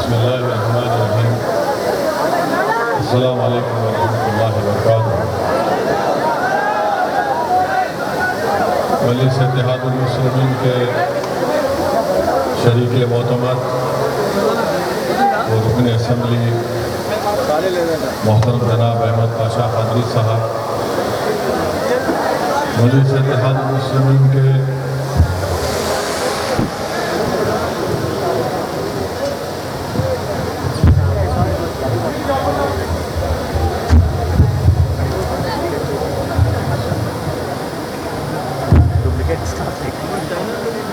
बिस्मिल्लाहिर्रहमानिर्रहीम। अस्सलामु अलैकुम वरहमतुल्लाहि वबरकातुहू। मजलिस इत्तेहादुल मुस्लिमीन के शरीक मोतमद और रुकन असम्बली मोहतरम जनाब अहमद पाशा कादरी साहब, मजलिस इत्तेहादुल मुस्लिमीन के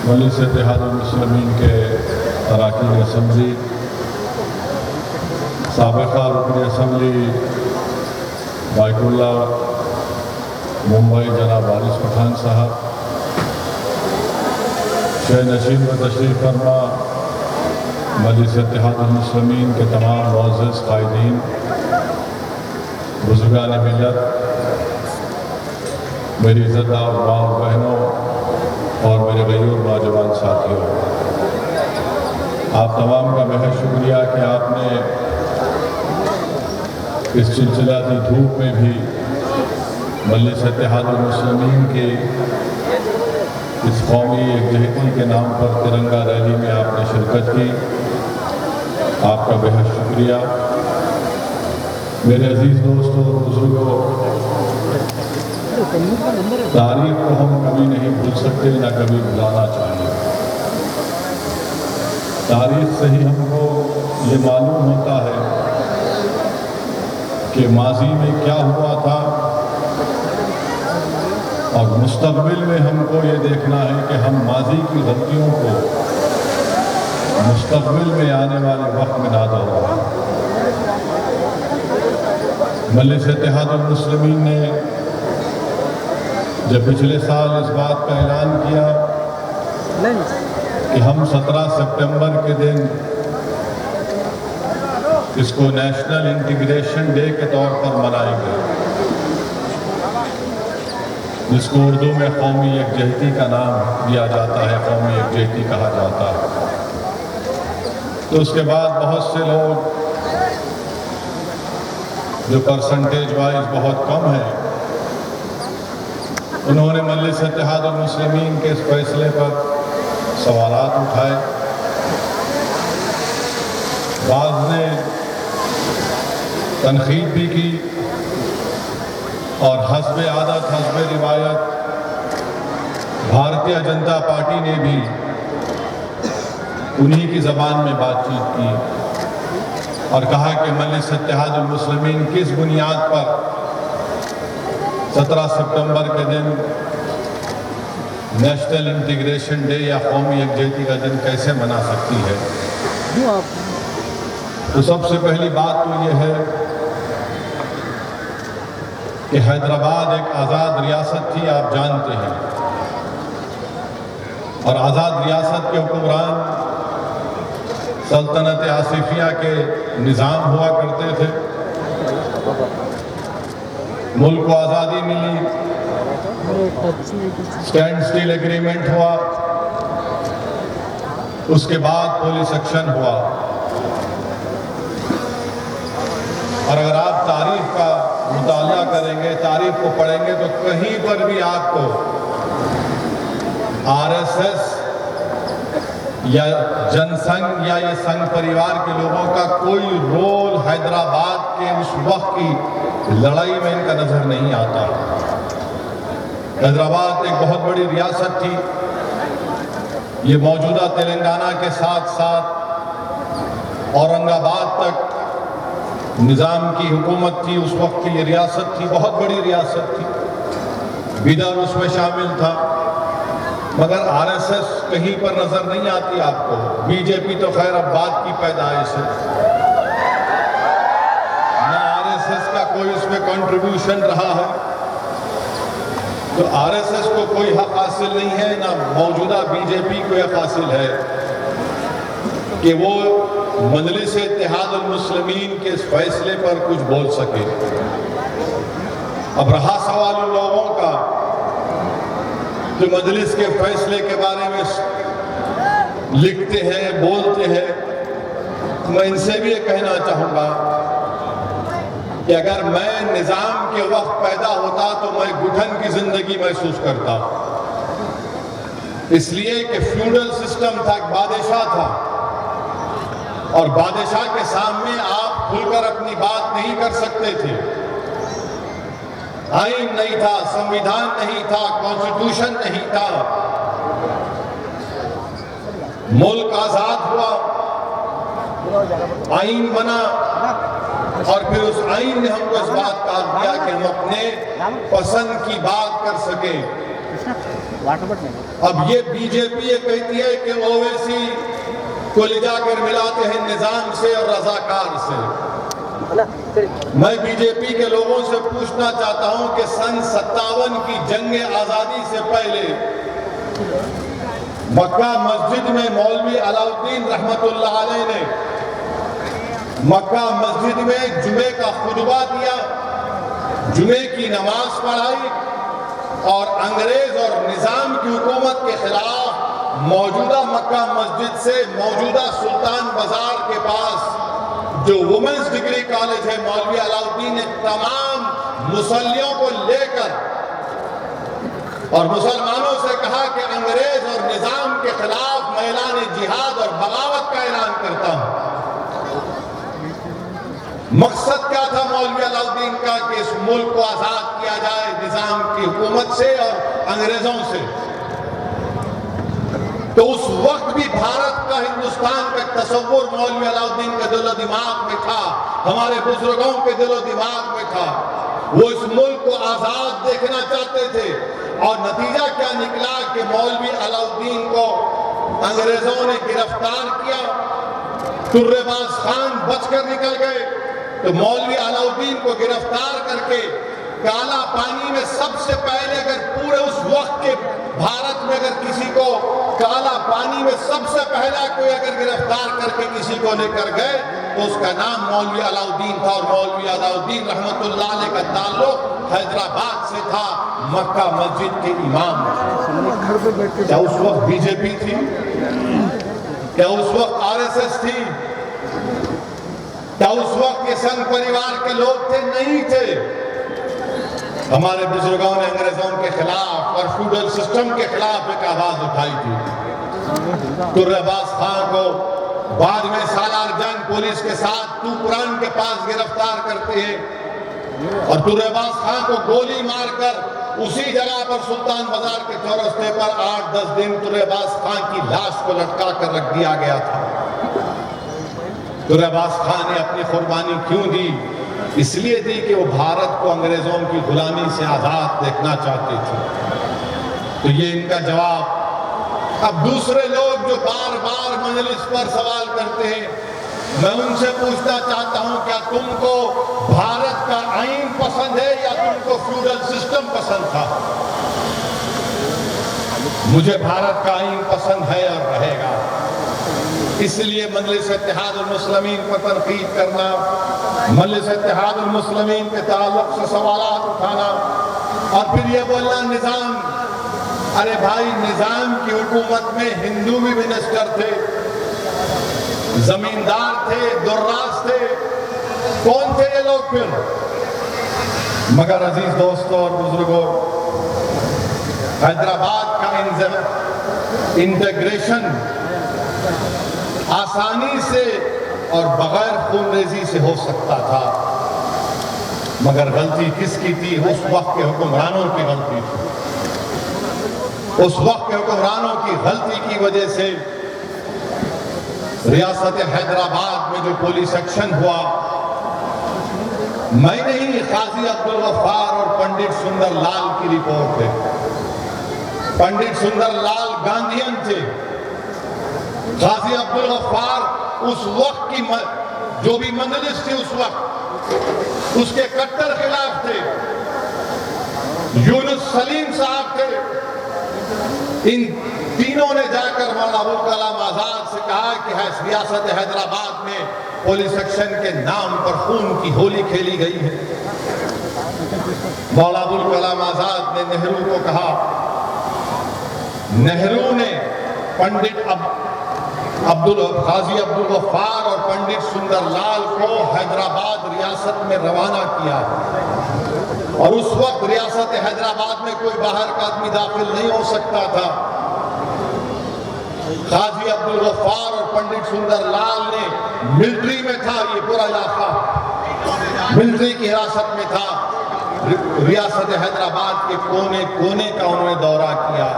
मजलिस इत्तेहादुल मुस्लिमीन के अरकान असम्बली, साबिक़ा रुकन असम्बली बाइकुल्ला मुंबई जनाब वारिस पठान साहब, शेख नशीन व तशरीफ़ फरमा मजलिस इत्तेहादुल मुस्लिमीन के तमाम मुअज़्ज़ज़ क़ाइदीन, बुज़ुर्गान मिल्लत, मेरी इज़्ज़तदार माँ और बहनों और मेरे गयूर नौजवान साथियों, आप तमाम का बेहद शुक्रिया कि आपने इस चिलचिलाती धूप में भी मजलिस इत्तेहादुल मुस्लिमीन की इस कौमी एकजहती के नाम पर तिरंगा रैली में आपने शिरकत की। आपका बेहद शुक्रिया। मेरे अजीज़ दोस्तों और बुजुर्गों, तारीख को हम कभी नहीं भूल सकते, ना कभी भुलाना चाहिए। तारीख से ही हमको ये मालूम होता है कि माजी में क्या हुआ था, और मुस्तक़बिल में हमको ये देखना है कि हम माजी की गलतियों को मुस्तक़बिल में आने वाले वक्त में ना दोहराएं। मजलिस इत्तेहादुल मुस्लिमीन ने जब पिछले साल इस बात का ऐलान किया कि हम 17 सितंबर के दिन इसको नेशनल इंटीग्रेशन डे के तौर पर मनाएंगे, जिसको उर्दू में कौमी यकजहती का नाम दिया जाता है, कौमी यकजहती कहा जाता है, तो उसके बाद बहुत से लोग जो परसेंटेज वाइज बहुत कम है, उन्होंने मजलिस इत्तेहादुल मुस्लिमीन के इस फैसले पर सवालात उठाए। बाज़ ने तनक़ीद भी की और हस्बे आदत हस्बे रिवायत भारतीय जनता पार्टी ने भी उन्हीं की ज़बान में बातचीत की और कहा कि मजलिस इत्तेहादुल मुस्लिमीन किस बुनियाद पर 17 सितंबर के दिन नेशनल इंटीग्रेशन डे या कौमी यकजहती का दिन कैसे मना सकती है। तो सबसे पहली बात तो ये है कि हैदराबाद एक आज़ाद रियासत थी, आप जानते हैं, और आज़ाद रियासत के हुक्मरान सल्तनत आसिफिया के निज़ाम हुआ करते थे। मुल्क को आज़ादी मिली, स्टैंड स्टिल एग्रीमेंट हुआ, उसके बाद पुलिस एक्शन हुआ। और अगर आप तारीख का मुताला करेंगे, तारीख को पढ़ेंगे, तो कहीं पर भी आपको आरएसएस या जनसंघ या ये संघ परिवार के लोगों का कोई रोल हैदराबाद के उस वक्त की लड़ाई में इनका नजर नहीं आता। हैदराबाद एक बहुत बड़ी रियासत थी, ये मौजूदा तेलंगाना के साथ साथ औरंगाबाद तक निज़ाम की हुकूमत थी। उस वक्त की ये रियासत थी, बहुत बड़ी रियासत थी, बिदर उसमें शामिल था, मगर आरएसएस कहीं पर नजर नहीं आती आपको। बीजेपी तो खैर अब बाद की पैदाइश है, ना आरएसएस का कोई उसमें कंट्रीब्यूशन रहा है, तो आरएसएस को कोई हक हासिल नहीं है, ना मौजूदा बीजेपी को हक हासिल है कि वो मजलिस इत्तेहादुल मुस्लिमीन के इस फैसले पर कुछ बोल सके। अब रहा सवाल उन लोगों का जो मजलिस के फैसले के बारे में लिखते हैं, बोलते हैं, मैं इनसे भी ये कहना चाहूंगा कि अगर मैं निजाम के वक्त पैदा होता तो मैं घुटन की जिंदगी महसूस करता, इसलिए कि फ्यूडल सिस्टम था, एक बादशाह था और बादशाह के सामने आप खुलकर अपनी बात नहीं कर सकते थे। आईन नहीं था, संविधान नहीं था, कॉन्स्टिट्यूशन नहीं था। मुल्क आजाद हुआ, आईन बना और फिर उस आईन ने हमको इस बात का दिया कि हम अपने पसंद की बात कर सके। अब ये बीजेपी ये कहती है कि ओवैसी को ले जाकर मिलाते हैं निजाम से और रजाकार से। मैं बीजेपी के लोगों से पूछना चाहता हूं कि सन 57 की जंग आजादी से पहले मक्का मस्जिद में मौलवी अलाउद्दीन रहमतुल्लाह अलैह ने मक्का मस्जिद में जुमे का खुतबा दिया, जुमे की नमाज पढ़ाई और अंग्रेज और निजाम की हुकूमत के खिलाफ मौजूदा मक्का मस्जिद से मौजूदा सुल्तान बाजार के पास जो वुमेन्स डिग्री कॉलेज है, मौलवी अलाउद्दीन ने तमाम मुसल्लियों को लेकर और मुसलमानों से कहा कि अंग्रेज और निजाम के खिलाफ मैं ऐलान जिहाद और बगावत का ऐलान करता हूं। मकसद क्या था मौलवी अलाउद्दीन का कि इस मुल्क को आजाद किया जाए निजाम की हुकूमत से और अंग्रेजों से। तो उस वक्त भी भारत का, हिंदुस्तान का तस्वुर मौलवी अलाउद्दीन के दिलो दिमाग में था, हमारे बुजुर्गों के दिलो दिमाग में था। वो इस मुल्क को आजाद देखना चाहते थे और नतीजा क्या निकला कि मौलवी अलाउद्दीन को अंग्रेजों ने गिरफ्तार किया, तुर्रेबाज खान बचकर निकल गए। तो मौलवी अलाउद्दीन को गिरफ्तार करके काला पानी में सबसे पहले, अगर पूरे उस वक्त के भारत में अगर किसी को काला पानी में सबसे पहला कोई अगर गिरफ्तार करके किसी को लेकर गए तो उसका नाम मौलवी अलाउद्दीन था। और मौलवी अलाउद्दीन रहमतुल्लाह अलैह का ताल्लुक हैदराबाद से था, मक्का मस्जिद के इमाम। क्या उस वक्त बीजेपी थी? क्या उस वक्त आरएसएस थी? क्या उस वक्त ये संघ परिवार के लोग थे? नहीं थे। हमारे बुजुर्गों ने अंग्रेजों के खिलाफ और फ्यूडल सिस्टम के खिलाफ एक आवाज उठाई थी। तुर्रेबाज खान को बाद में सालार जंग पुलिस के साथ तूपुरान के पास गिरफ्तार करते हैं और तुर्रेबाज खान को गोली मारकर उसी जगह पर सुल्तान बाजार के चौरस्ते पर 8-10 दिन तुर्रेबाज खान की लाश को लटका कर रख दिया गया था। तुर्रेबाज खान ने अपनी कुर्बानी क्यों दी? इसलिए दी कि वो भारत को अंग्रेजों की गुलामी से आजाद देखना चाहते थे। तो ये इनका जवाब। अब दूसरे लोग जो बार बार मजलिस पर सवाल करते हैं, मैं उनसे पूछना चाहता हूं, क्या तुमको भारत का आईन पसंद है या तुमको फ्यूडल सिस्टम पसंद था? मुझे भारत का आईन पसंद है और रहेगा। इसलिए मजलिस इत्तेहादुल मुस्लिमीन पर तनकीद करना, मजलिस इत्तेहादुल मुस्लिमीन के ताल्लुक से सवालात उठाना और फिर ये बोलना निजाम, अरे भाई निजाम की हुकूमत में हिंदू भी मिनिस्टर थे, जमींदार थे, दुर्राज थे, कौन थे ये लोग फिर? मगर अजीज दोस्तों और बुजुर्गों, हैदराबाद का इंटीग्रेशन आसानी से और बगैर खूनरेजी से हो सकता था, मगर गलती किसकी थी? उस वक्त के हुक्मरानों की गलती थी। उस वक्त के हुक्मरानों की गलती की वजह से रियासत हैदराबाद में जो पुलिस एक्शन हुआ, मैं नहीं, काजी अब्दुल गफ्फार और पंडित सुंदर लाल की रिपोर्ट है। पंडित सुंदर लाल गांधीयन थे। काजी अब्दुल गफ्फार उस वक्त की जो भी मजलिस थी उस वक्त उसके कट्टर खिलाफ थे। यूनुस सलीम साहब थे। इन तीनों ने जाकर मौलाना अबुल कलाम आजाद से कहा कि रियासत हैदराबाद में पुलिस एक्शन के नाम पर खून की होली खेली गई है। मौलाना अबुल कलाम आजाद ने नेहरू को कहा, नेहरू ने पंडित काजी अब्दुल गफ्फार और पंडित सुंदरलाल को हैदराबाद रियासत में रवाना किया और उस वक्त रियासत हैदराबाद में कोई बाहर का आदमी दाखिल नहीं हो सकता था। काजी अब्दुल गफ्फार और पंडित सुंदरलाल ने मिलिट्री में था, ये पूरा इलाका मिलिट्री की हिरासत में था। रियासत हैदराबाद के कोने कोने का उन्होंने दौरा किया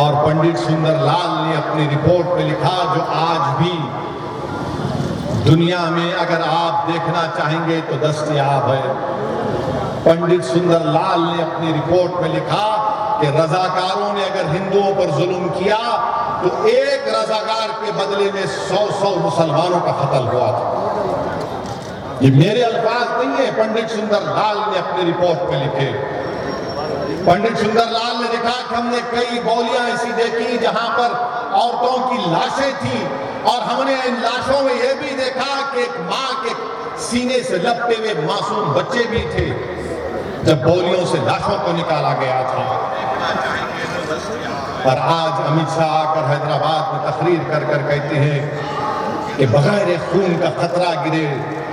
और पंडित सुंदरलाल ने अपनी रिपोर्ट में लिखा, जो आज भी दुनिया में अगर आप देखना चाहेंगे तो दस्तयाब है। पंडित सुंदरलाल ने अपनी रिपोर्ट में लिखा कि रजाकारों ने अगर हिंदुओं पर जुल्म किया तो एक रजाकार के बदले में 100 मुसलमानों का कत्ल हुआ था। ये मेरे अल्फाज नहीं है, पंडित सुंदरलाल ने अपनी रिपोर्ट में लिखे। पंडित सुंदरलाल ने लिखा कि हमने कई गोलियां ऐसी देखी जहां पर औरतों की लाशें थी और हमने इन लाशों में यह भी देखा कि एक मां के सीने से लपटे हुए मासूम बच्चे भी थे जब गोलियों से लाशों को निकाला गया था। और आज अमित शाह आकर हैदराबाद में तकरीर कर कर कहते हैं कि बगैर खून का खतरा गिरे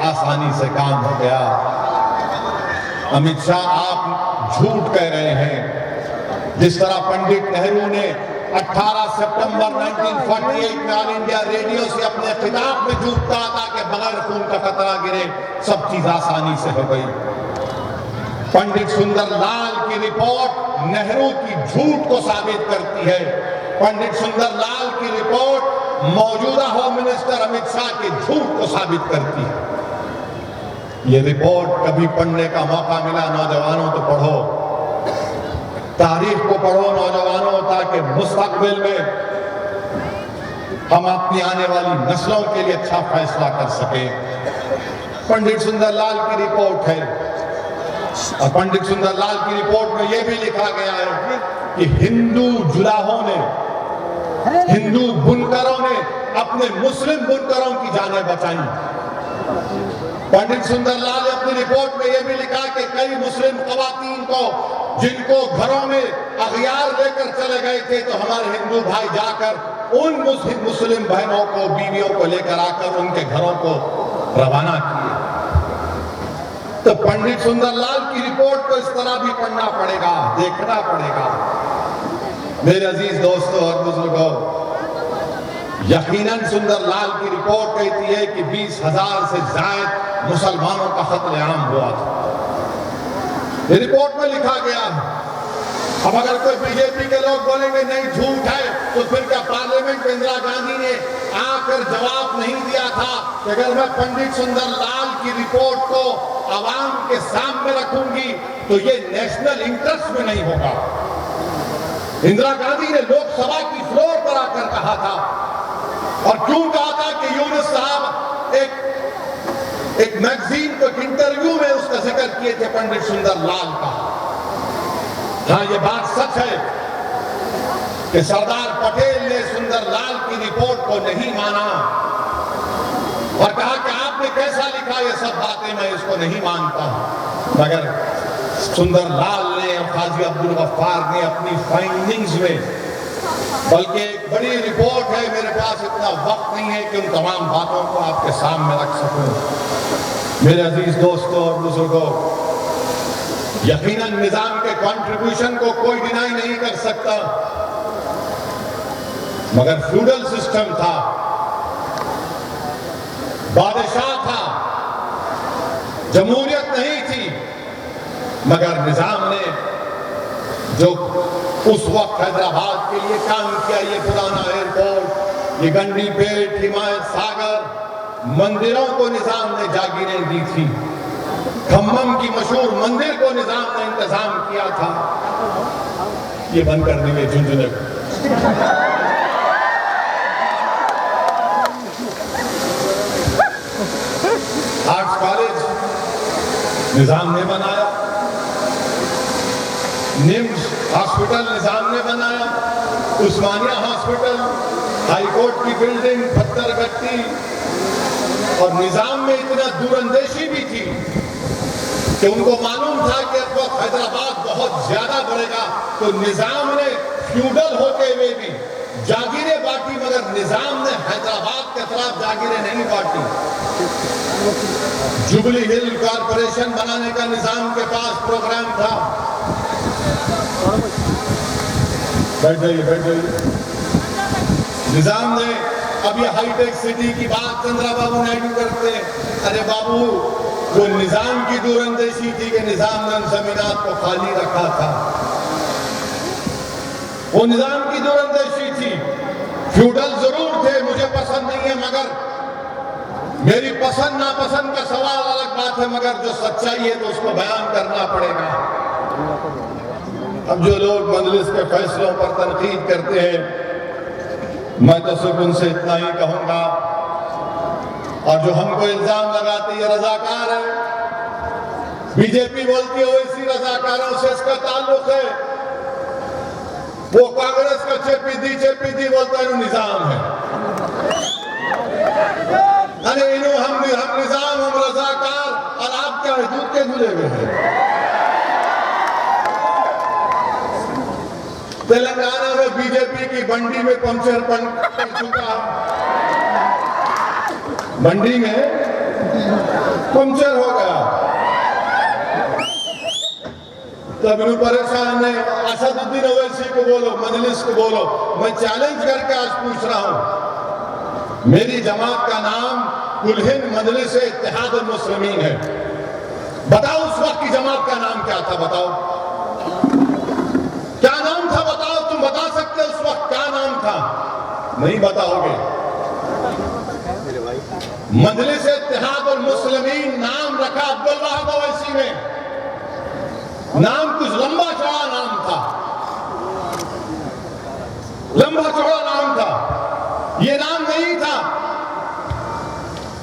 आसानी से काम हो गया। अमित शाह, आप झूठ कह रहे हैं। जिस तरह पंडित नेहरू ने 18 सितंबर 1948 में ऑल इंडिया रेडियो से अपने खिताब में झूठ कहा था कि बगैर खून का खतरा गिरे सब चीज आसानी से हो गई। पंडित सुंदरलाल की रिपोर्ट नेहरू की झूठ को साबित करती है। पंडित सुंदरलाल की रिपोर्ट मौजूदा होम मिनिस्टर अमित शाह के झूठ को साबित करती है। ये रिपोर्ट कभी पढ़ने का मौका मिला नौजवानों तो पढ़ो, तारीख को पढ़ो नौजवानों, ताकि मुस्तकबिल में हम अपनी आने वाली नस्लों के लिए अच्छा फैसला कर सके। पंडित सुंदरलाल की रिपोर्ट है और पंडित सुंदरलाल की रिपोर्ट में यह भी लिखा गया है कि हिंदू जुलाहों ने, हिंदू बुनकरों ने अपने मुस्लिम बुनकरों की जानें बचाई। पंडित सुंदरलाल ने अपनी रिपोर्ट में यह भी लिखा कि कई मुस्लिम खवातीन को जिनको घरों में अगियार लेकर चले गए थे तो हमारे हिंदू भाई जाकर उन मुस्लिम बहनों को, बीवियों को लेकर आकर उनके घरों को रवाना किए। तो पंडित सुंदरलाल की रिपोर्ट को इस तरह भी पढ़ना पड़ेगा, देखना पड़ेगा। मेरे अजीज दोस्तों और बुजुर्गों, यकीनन सुंदरलाल की रिपोर्ट कहती है कि 20,000 से ज्यादा मुसलमानों का कत्लेआम हुआ था। ये रिपोर्ट में लिखा गया। अब अगर कोई बीजेपी के लोग बोलेंगे नहीं झूठ है, तो फिर क्या पार्लियामेंट में इंदिरा गांधी ने आकर जवाब नहीं दिया था कि अगर मैं पंडित सुंदरलाल की रिपोर्ट को आवाम के सामने रखूंगी तो ये नेशनल इंटरेस्ट में नहीं होगा। इंदिरा गांधी ने लोकसभा की फ्लोर पर आकर कहा था और क्यों कहा था कि यूनुस साहब एक मैगजीन को इंटरव्यू में उसका जिक्र किए थे पंडित सुंदरलाल का। हाँ, ये बात सच है कि सरदार पटेल ने सुंदरलाल की रिपोर्ट को नहीं माना और कहा कि आपने कैसा लिखा, ये सब बातें मैं इसको नहीं मानता। मगर सुंदरलाल ने और काजी अब्दुल गफ्फार ने अपनी फाइंडिंग्स में, बल्कि एक बड़ी रिपोर्ट है, मेरे पास इतना वक्त नहीं है कि उन तमाम बातों को आपके सामने रख सकूं। मेरे अजीज दोस्तों और बुजुर्गों, यकीनन निजाम के कंट्रीब्यूशन को कोई डिनाई नहीं कर सकता, मगर फ्यूडल सिस्टम था, बादशाह था, जमहूरियत नहीं थी। मगर निजाम ने जो उस वक्त हैदराबाद के लिए काम किया, ये पुराना एयरपोर्ट, ये गंडी पेट, हिमायत सागर, मंदिरों को निजाम ने जागीरें दी थी। खम्मम की मशहूर मंदिर को निजाम ने इंतजाम किया था। ये बंद कर दिए झुंझुने को। आर्ट्स कॉलेज निजाम ने बनाया, निम्स हॉस्पिटल निजाम ने बनाया, उस्मानिया हॉस्पिटल, हाईकोर्ट की बिल्डिंग, पत्थरगट्टी। और निजाम में इतना दूरंदेशी भी थी कि उनको मालूम था कि अब वक्त हैदराबाद बहुत ज्यादा बढ़ेगा, तो निजाम ने फ्यूडल होते हुए भी जागीरें बांटी, मगर निजाम ने हैदराबाद के खिलाफ जागीरें नहीं बांटी। जुबली हिल कॉरपोरेशन बनाने का निजाम के पास प्रोग्राम था। बैठ जाइए। निजाम ने, अब ये हाईटेक सिटी की बात चंद्रबाबू नायडू करते हैं। अरे बाबू, वो निजाम की दूरंदेशी थी कि निजाम ने उन जमीनात को खाली रखा था। वो निजाम की दूरंदेशी थी। फ्यूडल जरूर थे, मुझे पसंद नहीं है, मगर मेरी पसंद नापसंद का सवाल अलग बात है, मगर जो सच्चाई है तो उसको बयान करना पड़ेगा। अब जो लोग मजलिस के फैसलों पर तनकीद करते हैं, मैं तो सिर्फ उनसे इतना ही कहूंगा, और जो हमको इल्जाम लगाती है रजाकार है, बीजेपी बोलती है ओवैसी रजाकारों से इसका ताल्लुक है, वो कांग्रेस का चेपीदी बोलता है निजाम है। अरे इन्हों हम निजाम, हम रजाकार, और आप क्या है, दूध के धुले हुए हैं। तेलंगाना में बीजेपी की बंडी में पंचर पड़ चुका, मंडी में पंचर हो गया। तब इन्हों परेशान है, असदुद्दीन ओवैसी को बोलो, मजलिस को बोलो। मैं चैलेंज करके आज पूछ रहा हूं, मेरी जमात का नाम कुल-हिंद मजलिस इत्तेहाद मुस्लिमीन है। बताओ उस वक्त की जमात का नाम क्या था? बताओ क्या नाम था? बताओ, तुम बता सकते हो उस वक्त क्या नाम था? नहीं बताओगे। मजलिस इत्तेहाद मुस्लिमीन नाम रखा अब्दुल वाहिद ओवैसी ने। नाम कुछ लंबा चौड़ा नाम था, लंबा चौड़ा नाम था, ये नाम नहीं था।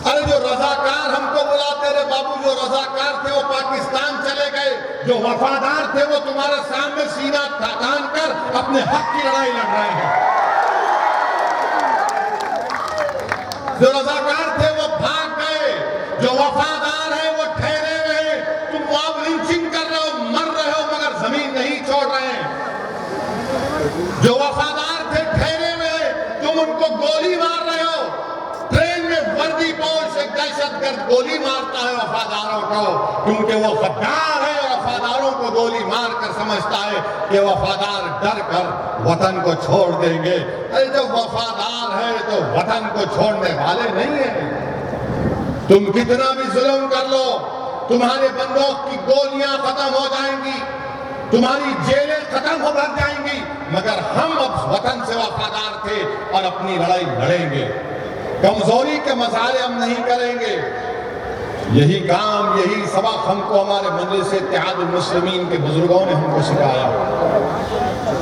अरे जो रजाकार हमको बुलाते रहे बाबू, जो रजाकार थे वो पाकिस्तान चले गए, जो वफादार थे वो तुम्हारे सामने सीना तान कर अपने हक की लड़ाई लड़ रहे हैं। जो रजाकार थे वो भाग गए, जो वफादार है वो ठहरे हुए हैं। तुम मॉब लिंचिंग कर रहे हो, मर रहे हो, मगर जमीन नहीं छोड़ रहे हैं। जो वफादार थे ठहरे हुए हैं, तुम उनको गोली मार रहे हो। ट्रेन में वर्दी पहुंच से दहशतगर्द गोली मारता है वफादारों को, क्योंकि वो गद्दार है और वफादारों को गोली मारकर समझता है कि वफादार डर कर वतन को छोड़ देंगे। अरे जब वफादार है तो वतन को छोड़ने वाले नहीं है। तुम कितना भी जुल्म कर लो, तुम्हारे बंदूक की गोलियां खत्म हो जाएंगी, तुम्हारी जेलें खत्म हो जाएंगी, मगर हम अब वतन से वफादार थे और अपनी लड़ाई लड़ेंगे। कमजोरी के मसाले हम नहीं करेंगे। यही काम, यही सबक हमको हमारे मजलिस इत्तेहाद मुस्लिमीन के बुजुर्गों ने हमको सिखाया।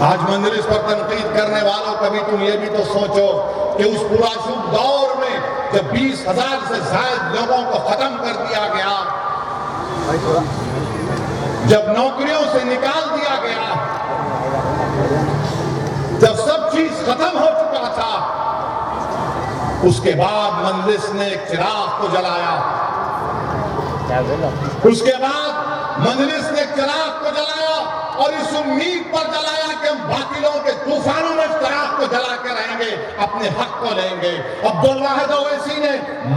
आज मजलिस पर तनकीद करने वालों, कभी तुम ये भी तो सोचो कि उस पुराशुभ दौर में जब 20,000 से ज्यादा लोगों को खत्म कर दिया गया, जब नौकरियों से निकाल दिया गया, जब सब चीज खत्म हो चुका था, उसके बाद मजलिस ने एक चिराग को जलाया। उसके बाद मजलिस ने चिराग को जलाया और इस उम्मीद पर जलाया कि हम बातिलों के तूफानों में चिराग को जला के रहेंगे, अपने हक को लेंगे। अब्दुल वाहिद ओवैसी ने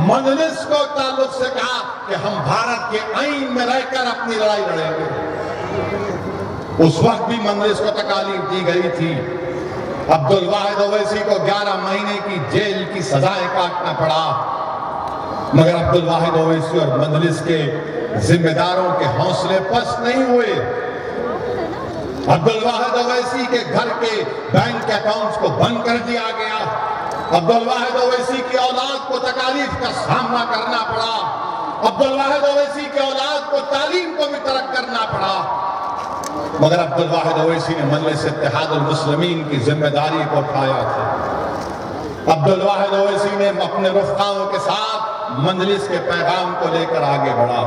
मजलिस को ताल्लुक से कहा कि हम भारत के आईन में रहकर अपनी लड़ाई लड़ेंगे। उस वक्त भी मजलिस को तकालीफ दी गई थी। अब्दुल वाहिद ओवैसी को 11 महीने की जेल की सजाएं काटना पड़ा, मगर अब्दुल वाहिद ओवैसी और मजलिस के जिम्मेदारों के हौसले पस्त नहीं हुए। अब्दुल वाहिद ओवैसी के घर के बैंक अकाउंट्स को बंद कर दिया गया। अब्दुल वाहिद ओवैसी की औलाद को तकालीफ का सामना करना पड़ा। अब्दुल वाहिद ओवैसी की औलाद को तालीम को भी तरक करना पड़ा, मगर अब्दुल वाहिद ओवैसी ने मजलिस इत्तेहाद मुस्लिमीन की जिम्मेदारी को उठाया था। अब्दुल वाहिद ओवैसी ने अपने रुफ़क़ाओं के साथ मजलिस के पैगाम को लेकर आगे बढ़ा।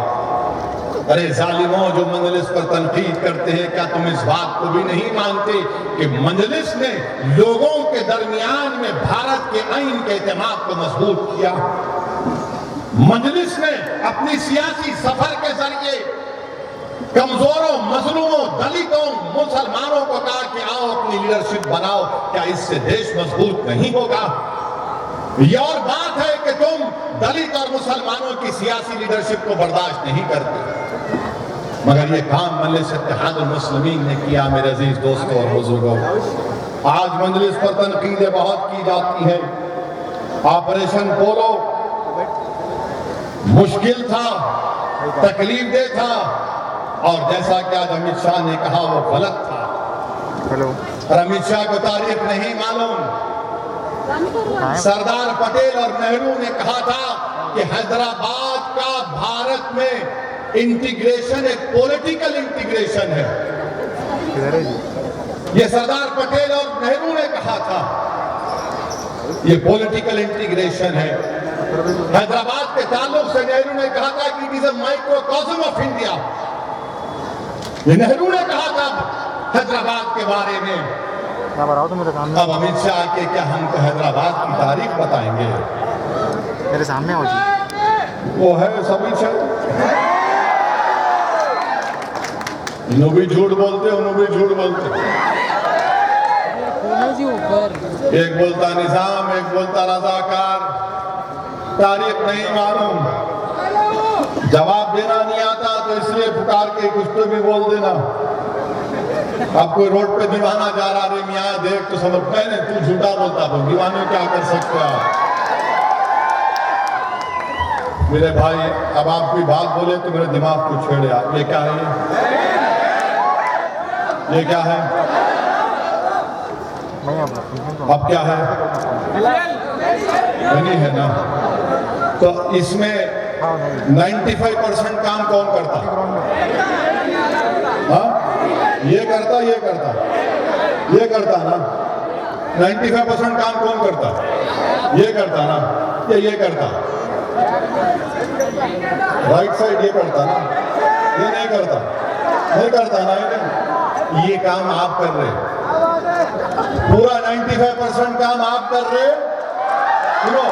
अरे जालिमों, जो मजलिस पर तनकीद करते हैं, क्या तुम इस बात को भी नहीं मानते कि मजलिस ने लोगों के दरमियान में भारत के आईन के एतमाद को मजबूत किया? मजलिस ने अपनी सियासी सफर के जरिए कमजोरों, मजलूमों, दलितों, मुसलमानों को कहा कि आओ अपनी लीडरशिप बनाओ। क्या इससे देश मजबूत नहीं होगा? ये और बात है कि तुम दलित और मुसलमानों की सियासी लीडरशिप को बर्दाश्त नहीं करते, मगर ये काम मजलिस इत्तेहादुल मुस्लिमीन ने किया। मेरे अजीज दोस्तों और बुजुर्गों, आज मजलिस पर तनकीदें बहुत की जाती हैं। ऑपरेशन पोलो मुश्किल था, तकलीफ दे था, और जैसा कि आज अमित शाह ने कहा वो गलत था। और अमित शाह को तारीख नहीं मालूम। सरदार पटेल और नेहरू ने कहा था कि हैदराबाद का भारत में इंटीग्रेशन एक पॉलिटिकल इंटीग्रेशन है। ये सरदार पटेल और नेहरू ने कहा था, ये पॉलिटिकल इंटीग्रेशन है। हैदराबाद के ताल्लुक से नेहरू ने कहा था कि it is a microcosm of India. ये नेहरू ने कहा था हैदराबाद के बारे में। तो मेरे सामने अब अमित शाह के क्या हमको हैदराबाद की तारीफ बताएंगे? मेरे सामने हो जी। वो है सभी भी झूठ बोलते, उन्हों भी झूठ बोलते। जी ऊपर एक बोलता निजाम, एक बोलता रजाकार, तारीफ नहीं मालूम, जवाब देना नहीं आता, तो इसलिए पुकार के कुछ तो भी बोल देना। अब कोई रोड पे दीवाना जा रहा, रे मियाँ देख तो समझ पहले तू झूठा बोलता, तो दीवाने क्या कर सकते हो आप? मेरे भाई, अब आप कोई बात बोले तो मेरे दिमाग को छेड़े आप। ये क्या है? ये क्या है? अब क्या है? नहीं है ना? तो इसमें 95% काम कौन करता? हाँ, ये करता, ये करता, ये करता ना। 95% काम कौन करता? ये करता ना, ये करता। राइट साइड ये करता ना, ये नहीं करता, नहीं करता ना। ये काम आप कर रहे, पूरा 95% काम आप कर रहे। सुनो,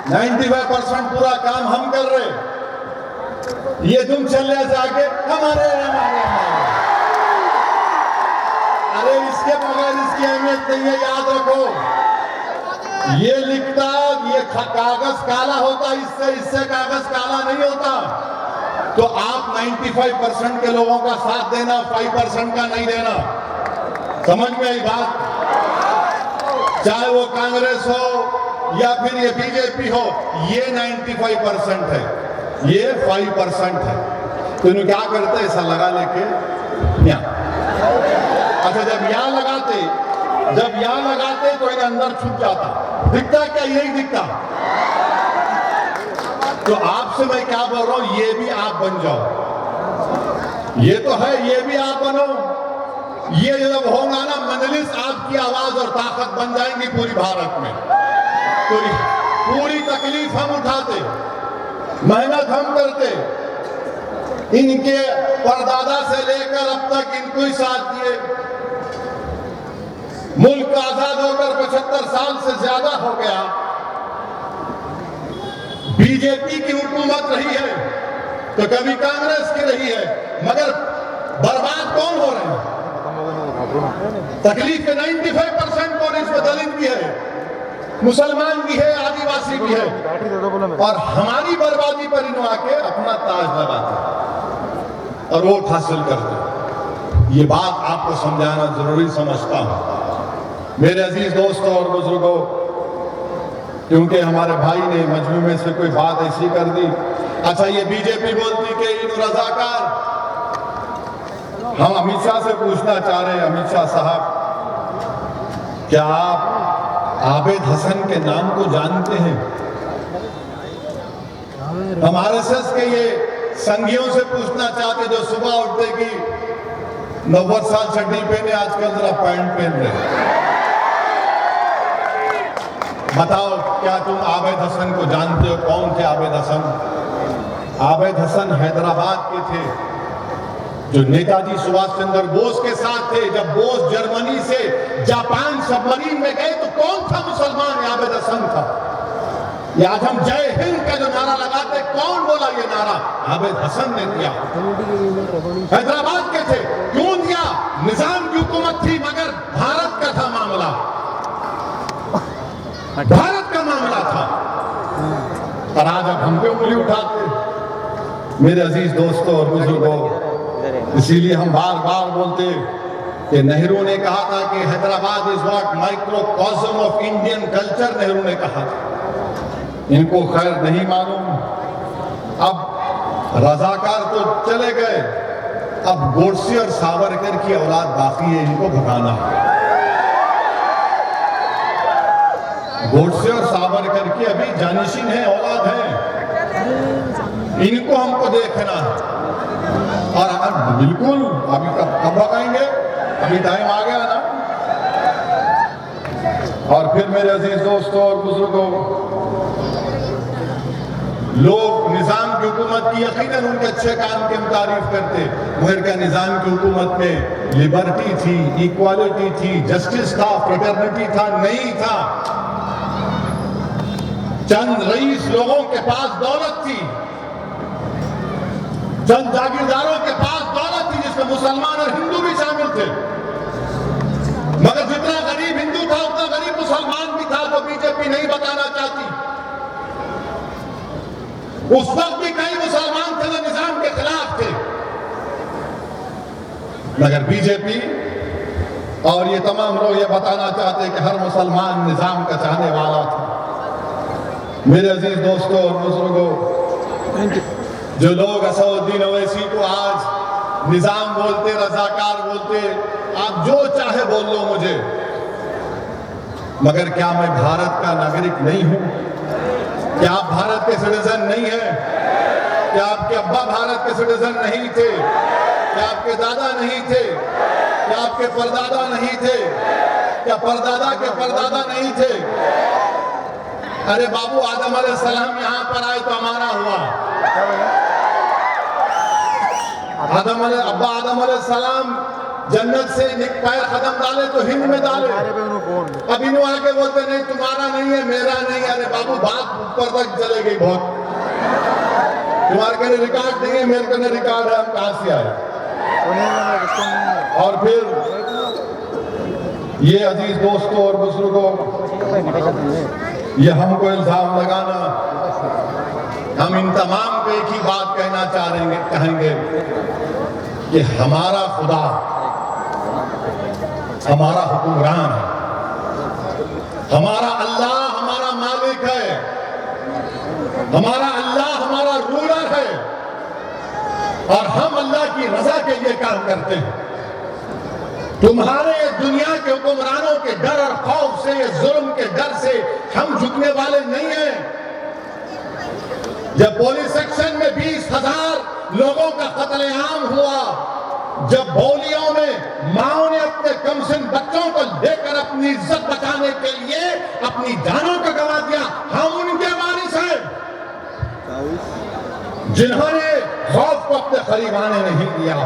95% पूरा काम हम कर रहे। ये तुम चलने से आगे हमारे हमारे अरे इसके बगैर इसकी अहमियत नहीं है, याद रखो। ये लिखता, ये कागज काला होता, इससे कागज काला नहीं होता। तो आप 95% के लोगों का साथ देना, 5% का नहीं देना। समझ में आई बात? चाहे वो कांग्रेस हो या फिर ये बीजेपी हो, ये 95% है, ये 5% है। तो इन्हें क्या करते, ऐसा लगा लेके यहाँ। अच्छा, जब यहां लगाते तो इन्हें अंदर छुप जाता। दिखता क्या? यही दिखता। तो आपसे मैं क्या बोल रहा हूं, ये भी आप बन जाओ। ये तो है, ये भी आप बनो। ये जब होगा ना मजलिस, आपकी आवाज और ताकत बन जाएंगी पूरी भारत में। तो पूरी तकलीफ हम उठाते, मेहनत हम करते, इनके परदादा से लेकर अब तक इनको ही साथ दिए। मुल्क आजाद होकर 75 साल से ज्यादा हो गया। बीजेपी की हुकूमत रही है तो कभी कांग्रेस की रही है, मगर बर्बाद कौन हो रहे हैं? तकलीफ के 95% कौन? इसमें दलित भी है, मुसलमान भी है, आदिवासी भी है। और हमारी बर्बादी पर इन्हों आके अपना ताज लगाते और वोट हासिल करते। ये बात आपको समझाना जरूरी समझता हूं मेरे अजीज दोस्तों और बुजुर्गों, क्योंकि हमारे भाई ने मजमू में से कोई बात ऐसी कर दी। अच्छा, ये बीजेपी बोलती कि इन रजाकार। हम अमित शाह से पूछना चाह रहे हैं, अमित शाह साहब, क्या आप आबिद हसन के नाम को जानते हैं? हम आरएसएस के ये संघियों से पूछना चाहते जो सुबह उठते कि 90 साल चड्डी पहने, आजकल जरा पैंट पहन रहे। बताओ, क्या तुम आबिद हसन को जानते हो? कौन थे आबिद हसन? आबिद हसन हैदराबाद के थे, जो नेताजी सुभाष चंद्र बोस के साथ थे। जब बोस जर्मनी से जापान सबमरीन में गए तो कौन था मुसलमान? आबिद हसन था। ये आज हम जय हिंद का जो नारा लगाते, कौन बोला ये नारा? आबिद हसन ने दिया, हैदराबाद के थे। क्यों दिया? निजाम की हुकूमत थी, मगर भारत का था मामला, भारत का मामला था। और आज अब हम पे उंगली उठाते। मेरे अजीज दोस्तों और बुजुर्गों, इसीलिए हम बार बार बोलते कि नेहरू ने कहा था कि Hyderabad is what microcosm of Indian culture, Nehru ने कहा था। इनको खैर नहीं मालूम। अब रजाकार तो चले गए, अब गोडसे और सावरकर की औलाद बाकी है, इनको भगाना है। गोडसे और सावरकर की अभी जानिशीन है, औलाद है, इनको हमको देखना है। और अगर बिल्कुल अभी कब भगाएंगे? अभी टाइम आ गया ना। और फिर मेरे अजीज दोस्तों और बुजुर्गों, लोग निजाम की हुकूमत की यकीनन उनके अच्छे काम की हम तारीफ करते, मगर क्या निजाम की हुकूमत में लिबर्टी थी, इक्वालिटी थी, जस्टिस था, फ्रेटर्निटी था? नहीं था। चंद रईस लोगों के पास दौलत थी, चंद जागीरदारों के पास दौलत थी, जिसमें मुसलमान और हिंदू भी शामिल थे। मगर जितना गरीब हिंदू था उतना गरीब मुसलमान भी था, जो बीजेपी नहीं बताना चाहती। उस वक्त भी कई मुसलमान थे जो निजाम के खिलाफ थे, मगर बीजेपी और ये तमाम लोग ये बताना चाहते कि हर मुसलमान निजाम का चाहने वाला था। मेरे अजीज दोस्तों और बुजुर्गों, जो लोग असदुद्दीन ओवैसी को आज निजाम बोलते, रजाकार बोलते, आप जो चाहे बोल लो मुझे, मगर क्या मैं भारत का नागरिक नहीं हूं? क्या आप भारत के सिटीजन नहीं हैं? क्या आपके अब्बा भारत के सिटीजन नहीं थे? क्या आपके दादा नहीं थे? क्या आपके परदादा नहीं थे? क्या परदादा के परदादा नहीं थे? अरे बाबू, आदम अलैहिस्सलाम यहां पर आए तो हमारा हुआ। अब्बा आदम अलैहिस्सलाम जन्नत से पैर कदम डाले तो हिंद में डाले। अब इन आके बोलते नहीं तुम्हारा नहीं है, मेरा नहीं है। अरे बाबू, बात ऊपर तक चले गई बहुत। तुम्हारे कहने रिकॉर्ड नहीं है, मेरे कहने रिकॉर्ड है, हम कहां से आए? और फिर ये अजीज दोस्तों और बुजुर्गों, ये हमको इल्जाम लगाना, हम इन तमाम को एक ही बात कहना कहेंगे कि हमारा खुदा हमारा हुक्मरान है, हमारा अल्लाह हमारा मालिक है, हमारा अल्लाह हमारा रूलर है, और हम अल्लाह की रजा के लिए काम करते हैं। तुम्हारे दुनिया के हुक्मरानों के डर और खौफ से, जुल्म के डर से हम झुकने वाले नहीं हैं। जब पुलिस सेक्शन में 20,000 लोगों का कत्लेआम हुआ, जब बौलियों में माओ ने अपने कमसिन बच्चों को लेकर अपनी इज्जत बचाने के लिए अपनी जानों को गंवा दिया, हम उनके वारिस हैं जिन्होंने खौफ को अपने करीब आने नहीं दिया।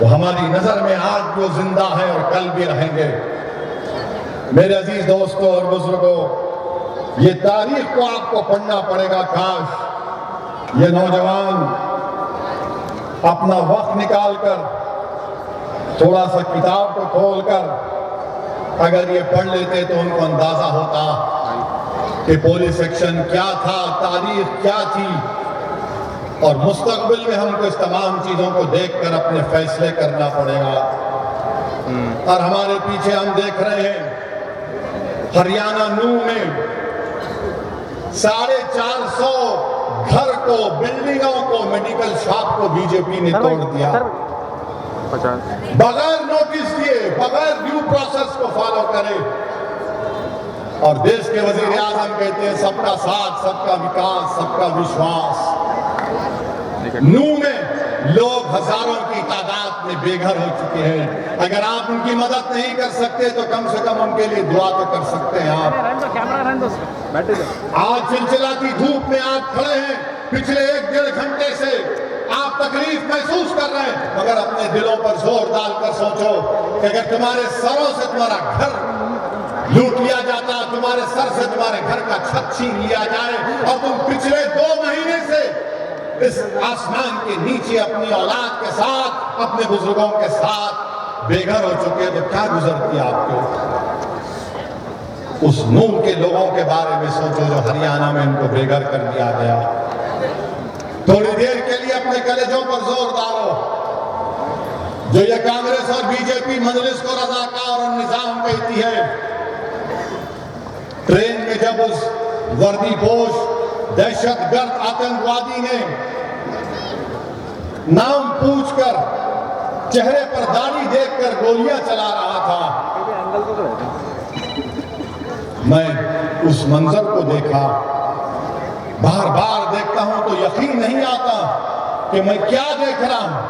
वो हमारी नजर में आज जो जिंदा है और कल भी रहेंगे। मेरे अजीज दोस्तों और बुजुर्गों, ये तारीख को आपको पढ़ना पड़ेगा। काश ये नौजवान अपना वक्त निकालकर थोड़ा सा किताब को खोलकर अगर ये पढ़ लेते तो उनको अंदाजा होता कि पुलिस सेक्शन क्या था, तारीख क्या थी, और मुस्तकबिल में हमको इस तमाम चीजों को देखकर अपने फैसले करना पड़ेगा। और हमारे पीछे हम देख रहे हैं हरियाणा नूह में 450 घर को, बिल्डिंगों को, मेडिकल शॉप को बीजेपी ने तोड़ दिया बगैर नोटिस दिए, बगैर ड्यू प्रोसेस को फॉलो करे। और देश के वजीर आजम कहते हैं सबका साथ, सबका विकास, सबका विश्वास। नूह में लोग हजारों की तादाद में बेघर हो चुके हैं। अगर आप उनकी मदद नहीं कर सकते तो कम से कम उनके लिए दुआ तो कर सकते हैं आप। आज चिलचिलाती धूप में आप खड़े हैं, पिछले 1-1.5 घंटे से आप तकलीफ महसूस कर रहे हैं, मगर अपने दिलों पर जोर डालकर सोचो कि अगर तुम्हारे सरों से तुम्हारा घर लूट लिया जाता, तुम्हारे सर से तुम्हारे घर का छत छीन लिया जाए और तुम पिछले 2 महीने से इस आसमान के नीचे अपनी औलाद के साथ, अपने बुजुर्गों के साथ बेघर हो चुके, तो क्या गुजरती आपको? उस नूह के लोगों के बारे में सोचो जो हरियाणा में इनको बेघर कर दिया गया। थोड़ी देर के लिए अपने कलेजों पर जोर डालो। जो ये कांग्रेस और बीजेपी मजलिस को रज़ाकार और निजाम कहती है, ट्रेन में जब उस वर्दीपोश दहशतगर्द आतंकवादी ने नाम पूछकर, चेहरे पर दाढ़ी देखकर गोलियां चला रहा था, मैं उस मंजर को देखा, बार बार देखता हूं तो यकीन नहीं आता कि मैं क्या देख रहा हूं।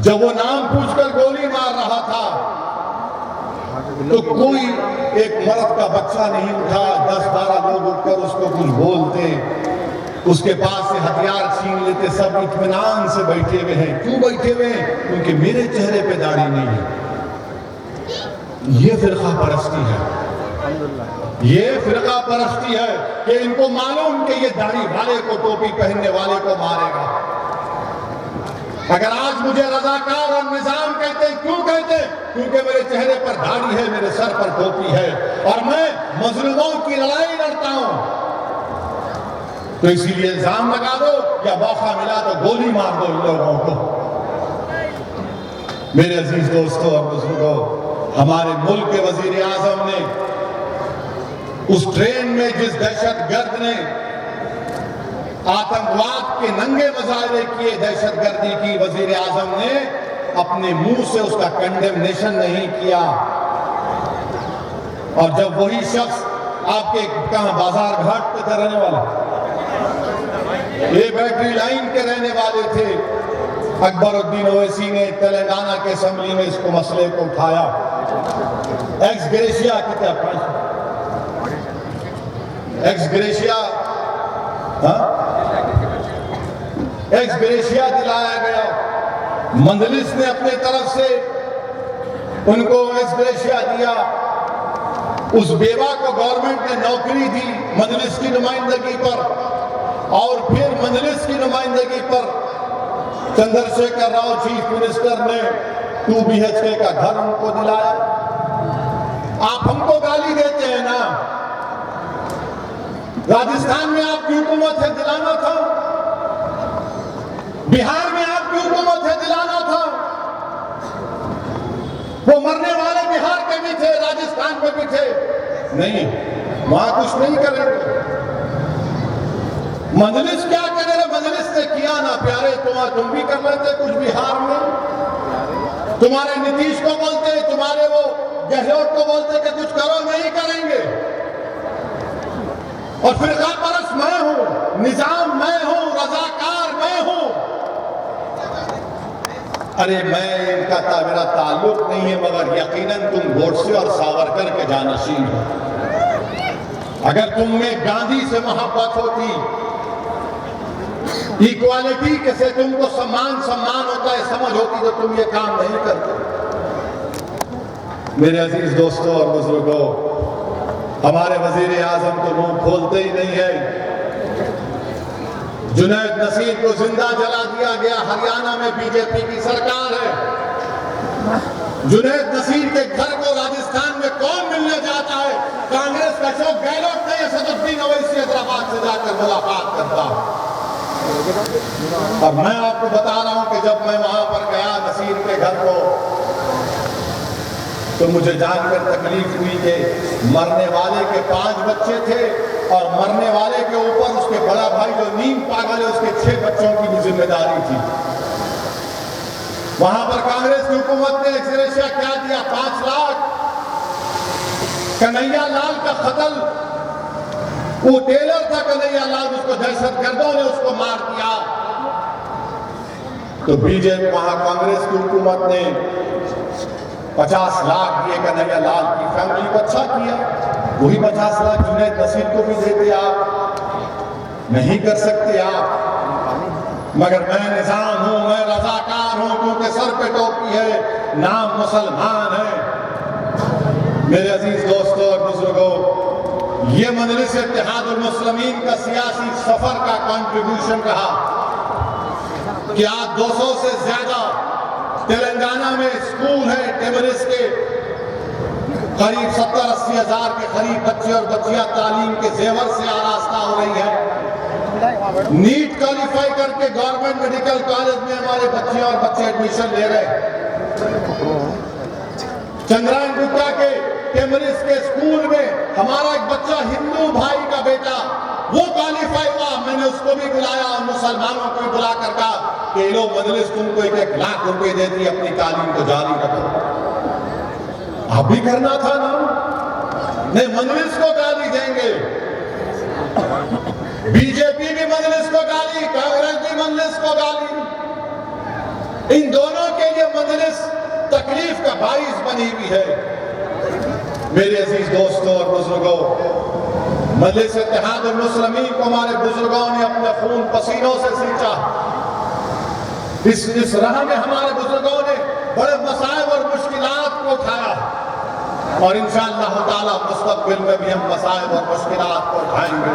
जब वो नाम पूछकर गोली मार रहा था तो कोई एक मर्द का बच्चा नहीं उठा, 10-12 लोग उठकर उसको कुछ बोलते, उसके पास से हथियार छीन लेते। सब इत्मीनान से बैठे हुए हैं। क्यों बैठे हुए हैं? क्योंकि मेरे चेहरे पे दाढ़ी नहीं है। ये फिरका परस्ती है, ये फिरका परस्ती है कि इनको मालूम कि ये दाढ़ी वाले को, टोपी पहनने वाले को मारेगा। अगर आज मुझे रज़ाकार और निजाम कहते हैं, क्यों कहते हैं? क्योंकि मेरे चेहरे पर दाढ़ी है, मेरे सर पर टोपी है और मैं मजलूमों की लड़ाई लड़ता हूं। तो इसीलिए इल्जाम लगा दो या मौका मिला तो गोली मार दो इन लोगों को। मेरे अजीज दोस्तों और बुजुर्गों, हमारे मुल्क के वजीर आजम ने उस ट्रेन में जिस दहशतगर्द ने आतंकवाद के नंगे मुजाहरे किए, दहशतगर्दी की, वजीर आजम ने अपने मुंह से उसका कंडेमनेशन नहीं किया। और जब वही शख्स आपके कहां बाजार घाट पे रहने वाला, ये बैटरी लाइन के रहने वाले थे, अकबरुद्दीन ओवैसी ने तेलंगाना के असेंबली में इसको मसले को उठाया। एक्स ग्रेशिया की तरफ एक्स ग्रेशिया एक्स ग्रेशिया दिलाया गया। मंजलिस ने अपने तरफ से उनको एक्स ग्रेशिया दिया। उस बेवा को गवर्नमेंट ने नौकरी दी मंजलिस की नुमाइंदगी पर, और फिर मंजलिस की नुमाइंदगी पर चंद्रशेखर राव चीफ मिनिस्टर ने 2 BHK का घर उनको दिलाया। आप हमको गाली देते हैं ना, राजस्थान में आपकी हुकूमत है, दिलाना था। बिहार में आपकी हुकूमत है, दिलाना था। वो मरने वाले बिहार के भी थे, राजस्थान में भी थे। नहीं, वहां कुछ नहीं करेंगे। मजलिस क्या करेगा? मजलिस ने किया ना प्यारे, तुम भी कर लेते कुछ बिहार में। तुम्हारे नीतीश को बोलते, तुम्हारे वो गहलोत को बोलते कि कुछ करो, नहीं करेंगे। और फिरका परस्त मैं हूं, निजाम मैं हूं, रजाकार मैं हूं। अरे मैं इनका मेरा ताल्लुक नहीं है, मगर यकीनन तुम गोडसे और सावरकर के जानशीन हो। अगर तुम में गांधी से मोहब्बत होती, इक्वालिटी के से तुमको सम्मान होता है, समझ होती, तो तुम ये काम नहीं करते। मेरे अजीज दोस्तों और बुजुर्गों, हमारे वजीर आजम तो मुंह खोलते ही नहीं है। जुनैद नसीर को जिंदा जला दिया गया। हरियाणा में बीजेपी की सरकार है। जुनैद नसीर के घर को राजस्थान में कौन मिलने जाता है? कांग्रेस का अशोक गहलोत ने असदुद्दीन ओवैसी हैदराबाद से जाकर मुलाकात करता। और मैं आपको बता रहा हूं कि जब मैं वहां पर गया नसीर के घर को, तो मुझे जानकर तकलीफ हुई कि मरने वाले के 5 बच्चे थे और मरने वाले के ऊपर उसके बड़ा भाई जो नीम पागल है, उसके 6 बच्चों की भी जिम्मेदारी थी। वहां पर कांग्रेस की हुकूमत ने एक्सग्रेशिया क्या दिया? 5 लाख। कन्हैया लाल का कत्ल, वो टेलर था कन्हैया लाल, उसको दहशतगर्दों ने उसको मार दिया। तो बीजेपी, वहां कांग्रेस की हुकूमत ने 50 लाख दिए कन्हैया लाल की फैमिली को। अच्छा किया। वही 50 लाख जुनैद नसीर को भी देते आप। नहीं कर सकते आप। मगर मैं निजाम हूं, मैं रजाकार हूं, क्योंकि सर पे टोपी है, नाम मुसलमान है। मेरे अजीज दोस्तों और बुजुर्गों, ये मजलिस इत्तेहादुल मुस्लिमीन का सियासी सफर का कंट्रीब्यूशन रहा कि आज 200 से ज्यादा तेलंगाना में स्कूल है। टेमरिस के करीब 70-80 हजार के करीब बच्चे और बच्चियां तालीम के जेवर से आरास्ता हो रही है। नीट क्वालिफाई करके गवर्नमेंट मेडिकल कॉलेज में हमारे बच्चे और बच्चे एडमिशन ले रहे हैं। चंद्रायन गुप्ता के टेमरिस के स्कूल में हमारा एक बच्चा हिंदू भाई का बेटा वो क्वालिफाई हुआ। मैंने उसको भी बुलाया और मुसलमानों को भी बुला कर कहा कि लो मजलिस तुमको 1-1 लाख रुपए देती, अपनी तालीम को जारी रखो। आप भी करना था ना? नहीं, मजलिस को गाली देंगे, बीजेपी भी मजलिस को गाली, कांग्रेस भी मजलिस को गाली। इन दोनों के लिए मजलिस तकलीफ का बाइस बनी हुई है। मेरे अजीज दोस्तों और बुजुर्गों, मजलिस इत्तेहादुल मुस्लिमीन को हमारे बुजुर्गों ने अपने खून पसीनों से सींचा। इस राह में हमारे बुजुर्गों ने बड़े मसाइब और मुश्किलात को उठाया और इंशाअल्लाह ताला मुस्तकबिल में भी हम मसाइब और मुश्किलात को उठाएंगे।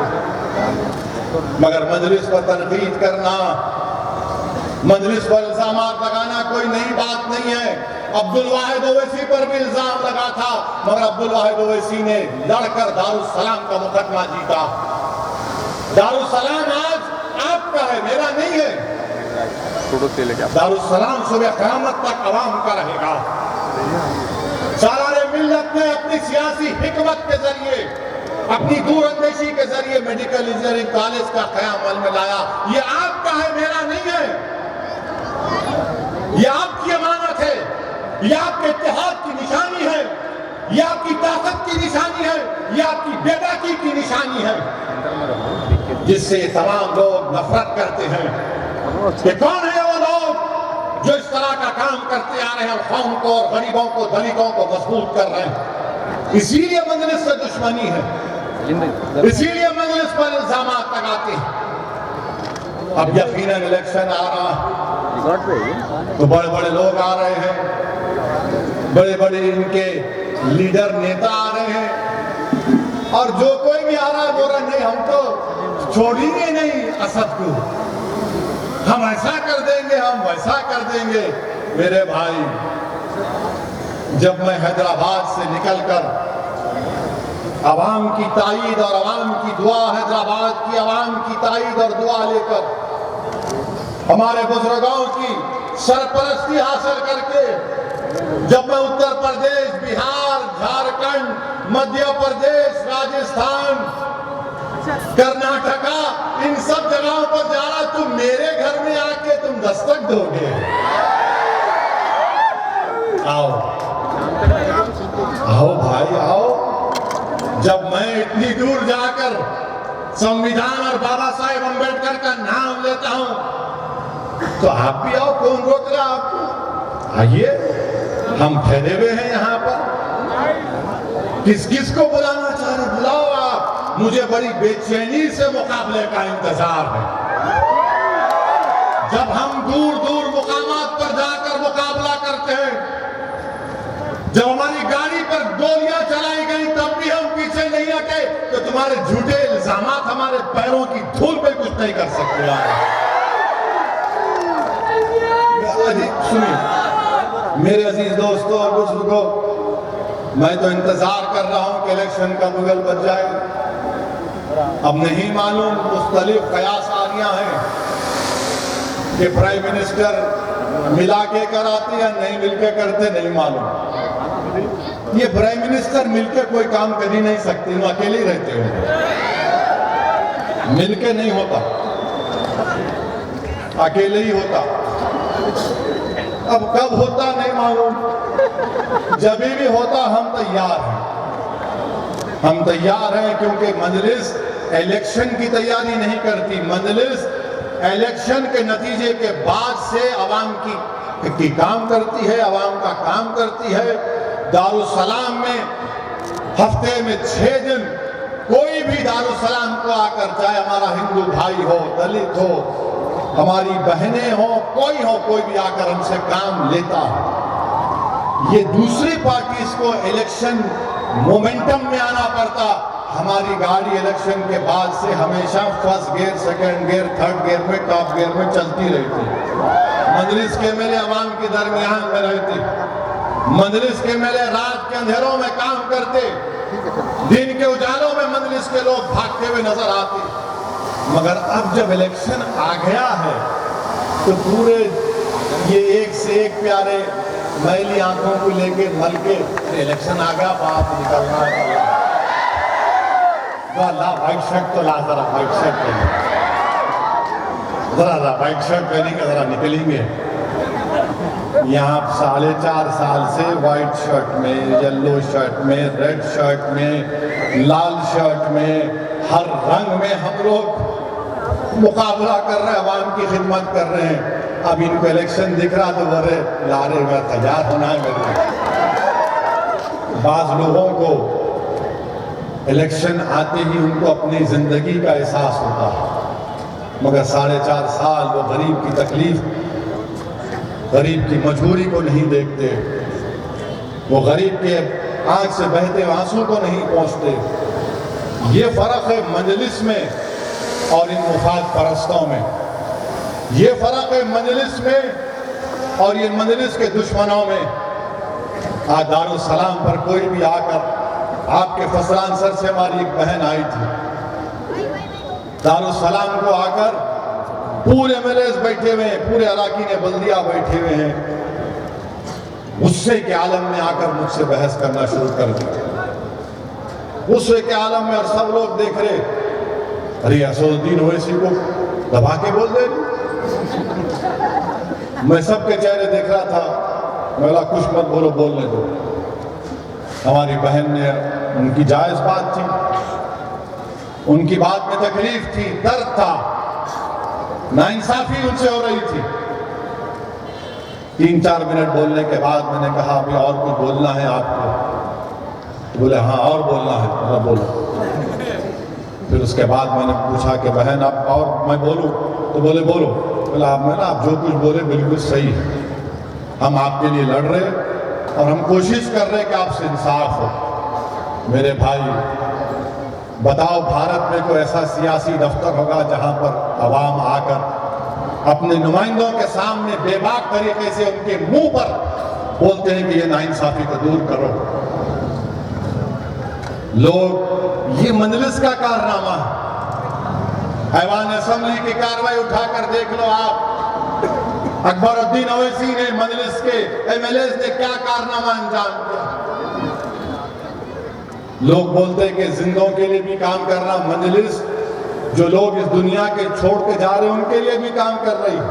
मगर मजलिस पर तनकीद करना, मजलिस पर इल्जाम लगाना कोई नई बात नहीं है। अब्दुल वाहिद ओवैसी पर भी इल्जाम लगा था, मगर अब्दुल वाहिद ओवैसी ने लड़कर दारुस्सलाम का मुकदमा जीता। दारुस्सलाम आज आपका है, मेरा नहीं है। दारुस्सलाम सुबह क़यामत तक अवाम का रहेगा। सालारे मिल्लत ने अपनी सियासी हिकमत के जरिए, अपनी दूरअंदेशी के जरिए मेडिकल इंजीनियरिंग कॉलेज का क़याम अमल में लाया। ये आपका है, मेरा नहीं है। ये आपकी अमानत है, ये आपके इत्तेहाद की निशानी है, ये आपकी ताकत की निशानी है, ये आपकी बेबाकी की निशानी है, जिससे तमाम लोग नफरत करते हैं कि कौन है वो लोग जो इस तरह का काम करते आ रहे हैं और कौम को और गरीबों को दलितों को मजबूत कर रहे हैं। इसीलिए मजलिस से दुश्मनी है, इसीलिए मजलिस पर इल्जाम लगाते हैं। अब यकीनन इलेक्शन आ रहा है तो बड़े बड़े लोग आ रहे हैं, बड़े बड़े इनके लीडर नेता आ रहे हैं और जो कोई भी आ रहा है बोल रहा नहीं हम तो छोड़ेंगे नहीं असद को, हम ऐसा कर देंगे, हम वैसा कर देंगे। मेरे भाई, जब मैं हैदराबाद से निकलकर अवाम की ताईद और अवाम की दुआ, हैदराबाद की अवाम की ताईद और दुआ लेकर हमारे बुजुर्गों की सरपरस्ती हासिल करके जब मैं उत्तर प्रदेश, बिहार, झारखंड, मध्य प्रदेश, राजस्थान, कर्नाटका, इन सब जगहों पर जा रहा, तुम मेरे घर में आके तुम दस्तक दोगे। आओ आओ भाई आओ। जब मैं इतनी दूर जाकर संविधान और बाबा साहेब अम्बेडकर का नाम लेता हूं तो आप भी आओ, कौन रोक रहा आपको? आइए, हम फैले हुए हैं यहाँ पर। किस किस को बुलाना चाह रहे, बुलाओ आप। मुझे बड़ी बेचैनी से मुकाबले का इंतजार है। जब हम दूर दूर मुकामात पर जाकर मुकाबला करते हैं, जब हमारी गाड़ी पर गोलियां चलाई गई तब भी हम पीछे नहीं हटे, तो तुम्हारे झूठे इल्जामात हमारे पैरों की धूल पे कुछ नहीं कर सकते। सुनिए मेरे अजीज दोस्तों और बुजुर्गों, मैं तो इंतजार कर रहा हूं कि इलेक्शन का मुगल बच जाए। अब नहीं मालूम, मुख्तलिफ कयासारियां हैं कि प्राइम मिनिस्टर मिला के कराते या नहीं मिलके करते, नहीं मालूम। ये प्राइम मिनिस्टर मिलके कोई काम कर ही नहीं सकते, वो अकेले ही रहते हो, मिलके नहीं होता, अकेले ही होता। अब कब होता नहीं मालूम, जब भी होता हम तैयार हैं। हम तैयार हैं क्योंकि मजलिस इलेक्शन की तैयारी नहीं करती, मजलिस इलेक्शन के नतीजे के बाद से अवाम की काम करती है, अवाम का काम करती है। दारुस्सलाम में हफ्ते में 6 दिन कोई भी दारुस्सलाम को आकर, चाहे हमारा हिंदू भाई हो, दलित हो, हमारी बहनें हो, कोई भी आकर हमसे काम लेता है। ये दूसरी पार्टी इसको इलेक्शन मोमेंटम में आना पड़ता। हमारी गाड़ी इलेक्शन के बाद से हमेशा first gear, second gear, third gear में, टॉप गियर में चलती रही थी। मजलिस के एमएलए अवाम के दरमियान में रहते, मजलिस के एमएलए रात के अंधेरों में काम करते, दिन के उजालों में मजलिस के लोग भागते हुए नजर आते। मगर अब जब इलेक्शन आ गया है तो पूरे ये एक से एक प्यारे मैली आंखों को लेके मल के इलेक्शन आ गया, बाप निकलना है। ला व्हाइट शर्ट तो ला, जरा व्हाइट शर्ट पहने, जरा व्हाइट शर्ट पहने के जरा निकलेंगे। यहाँ 4.5 साल से व्हाइट शर्ट में, येलो शर्ट में, रेड शर्ट में, लाल शर्ट में, हर रंग में हम लोग मुकाबला कर रहे हैं, अवाम की खिदमत कर रहे हैं। अब इनको इलेक्शन दिख रहा तो बोले लारे में तैयार होना है मेरे। बाज लोगों को इलेक्शन आते ही उनको अपनी जिंदगी का एहसास होता है, मगर 4.5 साल वो गरीब की तकलीफ, गरीब की मजबूरी को नहीं देखते, वो गरीब के आंख से बहते आंसू को नहीं पहुंचते। ये फर्क है मजलिस में और इन मुफाद परस्तों में, ये फर्क है मजलिस में और ये मजलिस के दुश्मनों में। आज दारुस्सलाम पर कोई भी आकर, आपके फसलान सर से हमारी एक बहन आई थी, दारुस्सलाम को आकर पूरे एमएलएस बैठे हुए हैं, पूरे अराकीन बल्दिया बैठे हुए हैं, गुस्से के आलम में आकर मुझसे बहस करना शुरू कर दिया। गुस्से के आलम में और सब लोग देख रहे, अरे असदुद्दीन ओवैसी को दबा के बोल दे। मैं सबके चेहरे देख रहा था, मैं बोला कुछ मत बोलो, बोलने दो। हमारी बहन ने, उनकी जायज बात थी, उनकी बात में तकलीफ थी, दर्द था, नाइंसाफी उनसे हो रही थी। 3-4 मिनट बोलने के बाद मैंने कहा अभी और कुछ बोलना है आपको? तो बोले हाँ और बोलना है। मैं बोलो। फिर उसके बाद मैंने पूछा कि बहन आप और मैं बोलूं? तो बोले बोलो। बोला आप जो कुछ बोले बिल्कुल सही है, हम आपके लिए लड़ रहे और हम कोशिश कर रहे हैं कि आपसे इंसाफ हो। मेरे भाई बताओ, भारत में कोई ऐसा सियासी दफ्तर होगा जहां पर अवाम आकर अपने नुमाइंदों के सामने बेबाक तरीके से उनके मुंह पर बोलते हैं कि ये नाइंसाफी को दूर करो? लोग, ये मजलिस का कारनामा है। ऐवान असेंबली की कार्रवाई उठाकर देख लो आप, अकबरुद्दीन ओवैसी ने, मजलिस के एमएलए ने क्या कारनामा अंजाम किया। लोग बोलते हैं कि जिंदों के लिए भी काम कर रहा मजलिस, जो लोग इस दुनिया के छोड़ के जा रहे हैं उनके लिए भी काम कर रही है।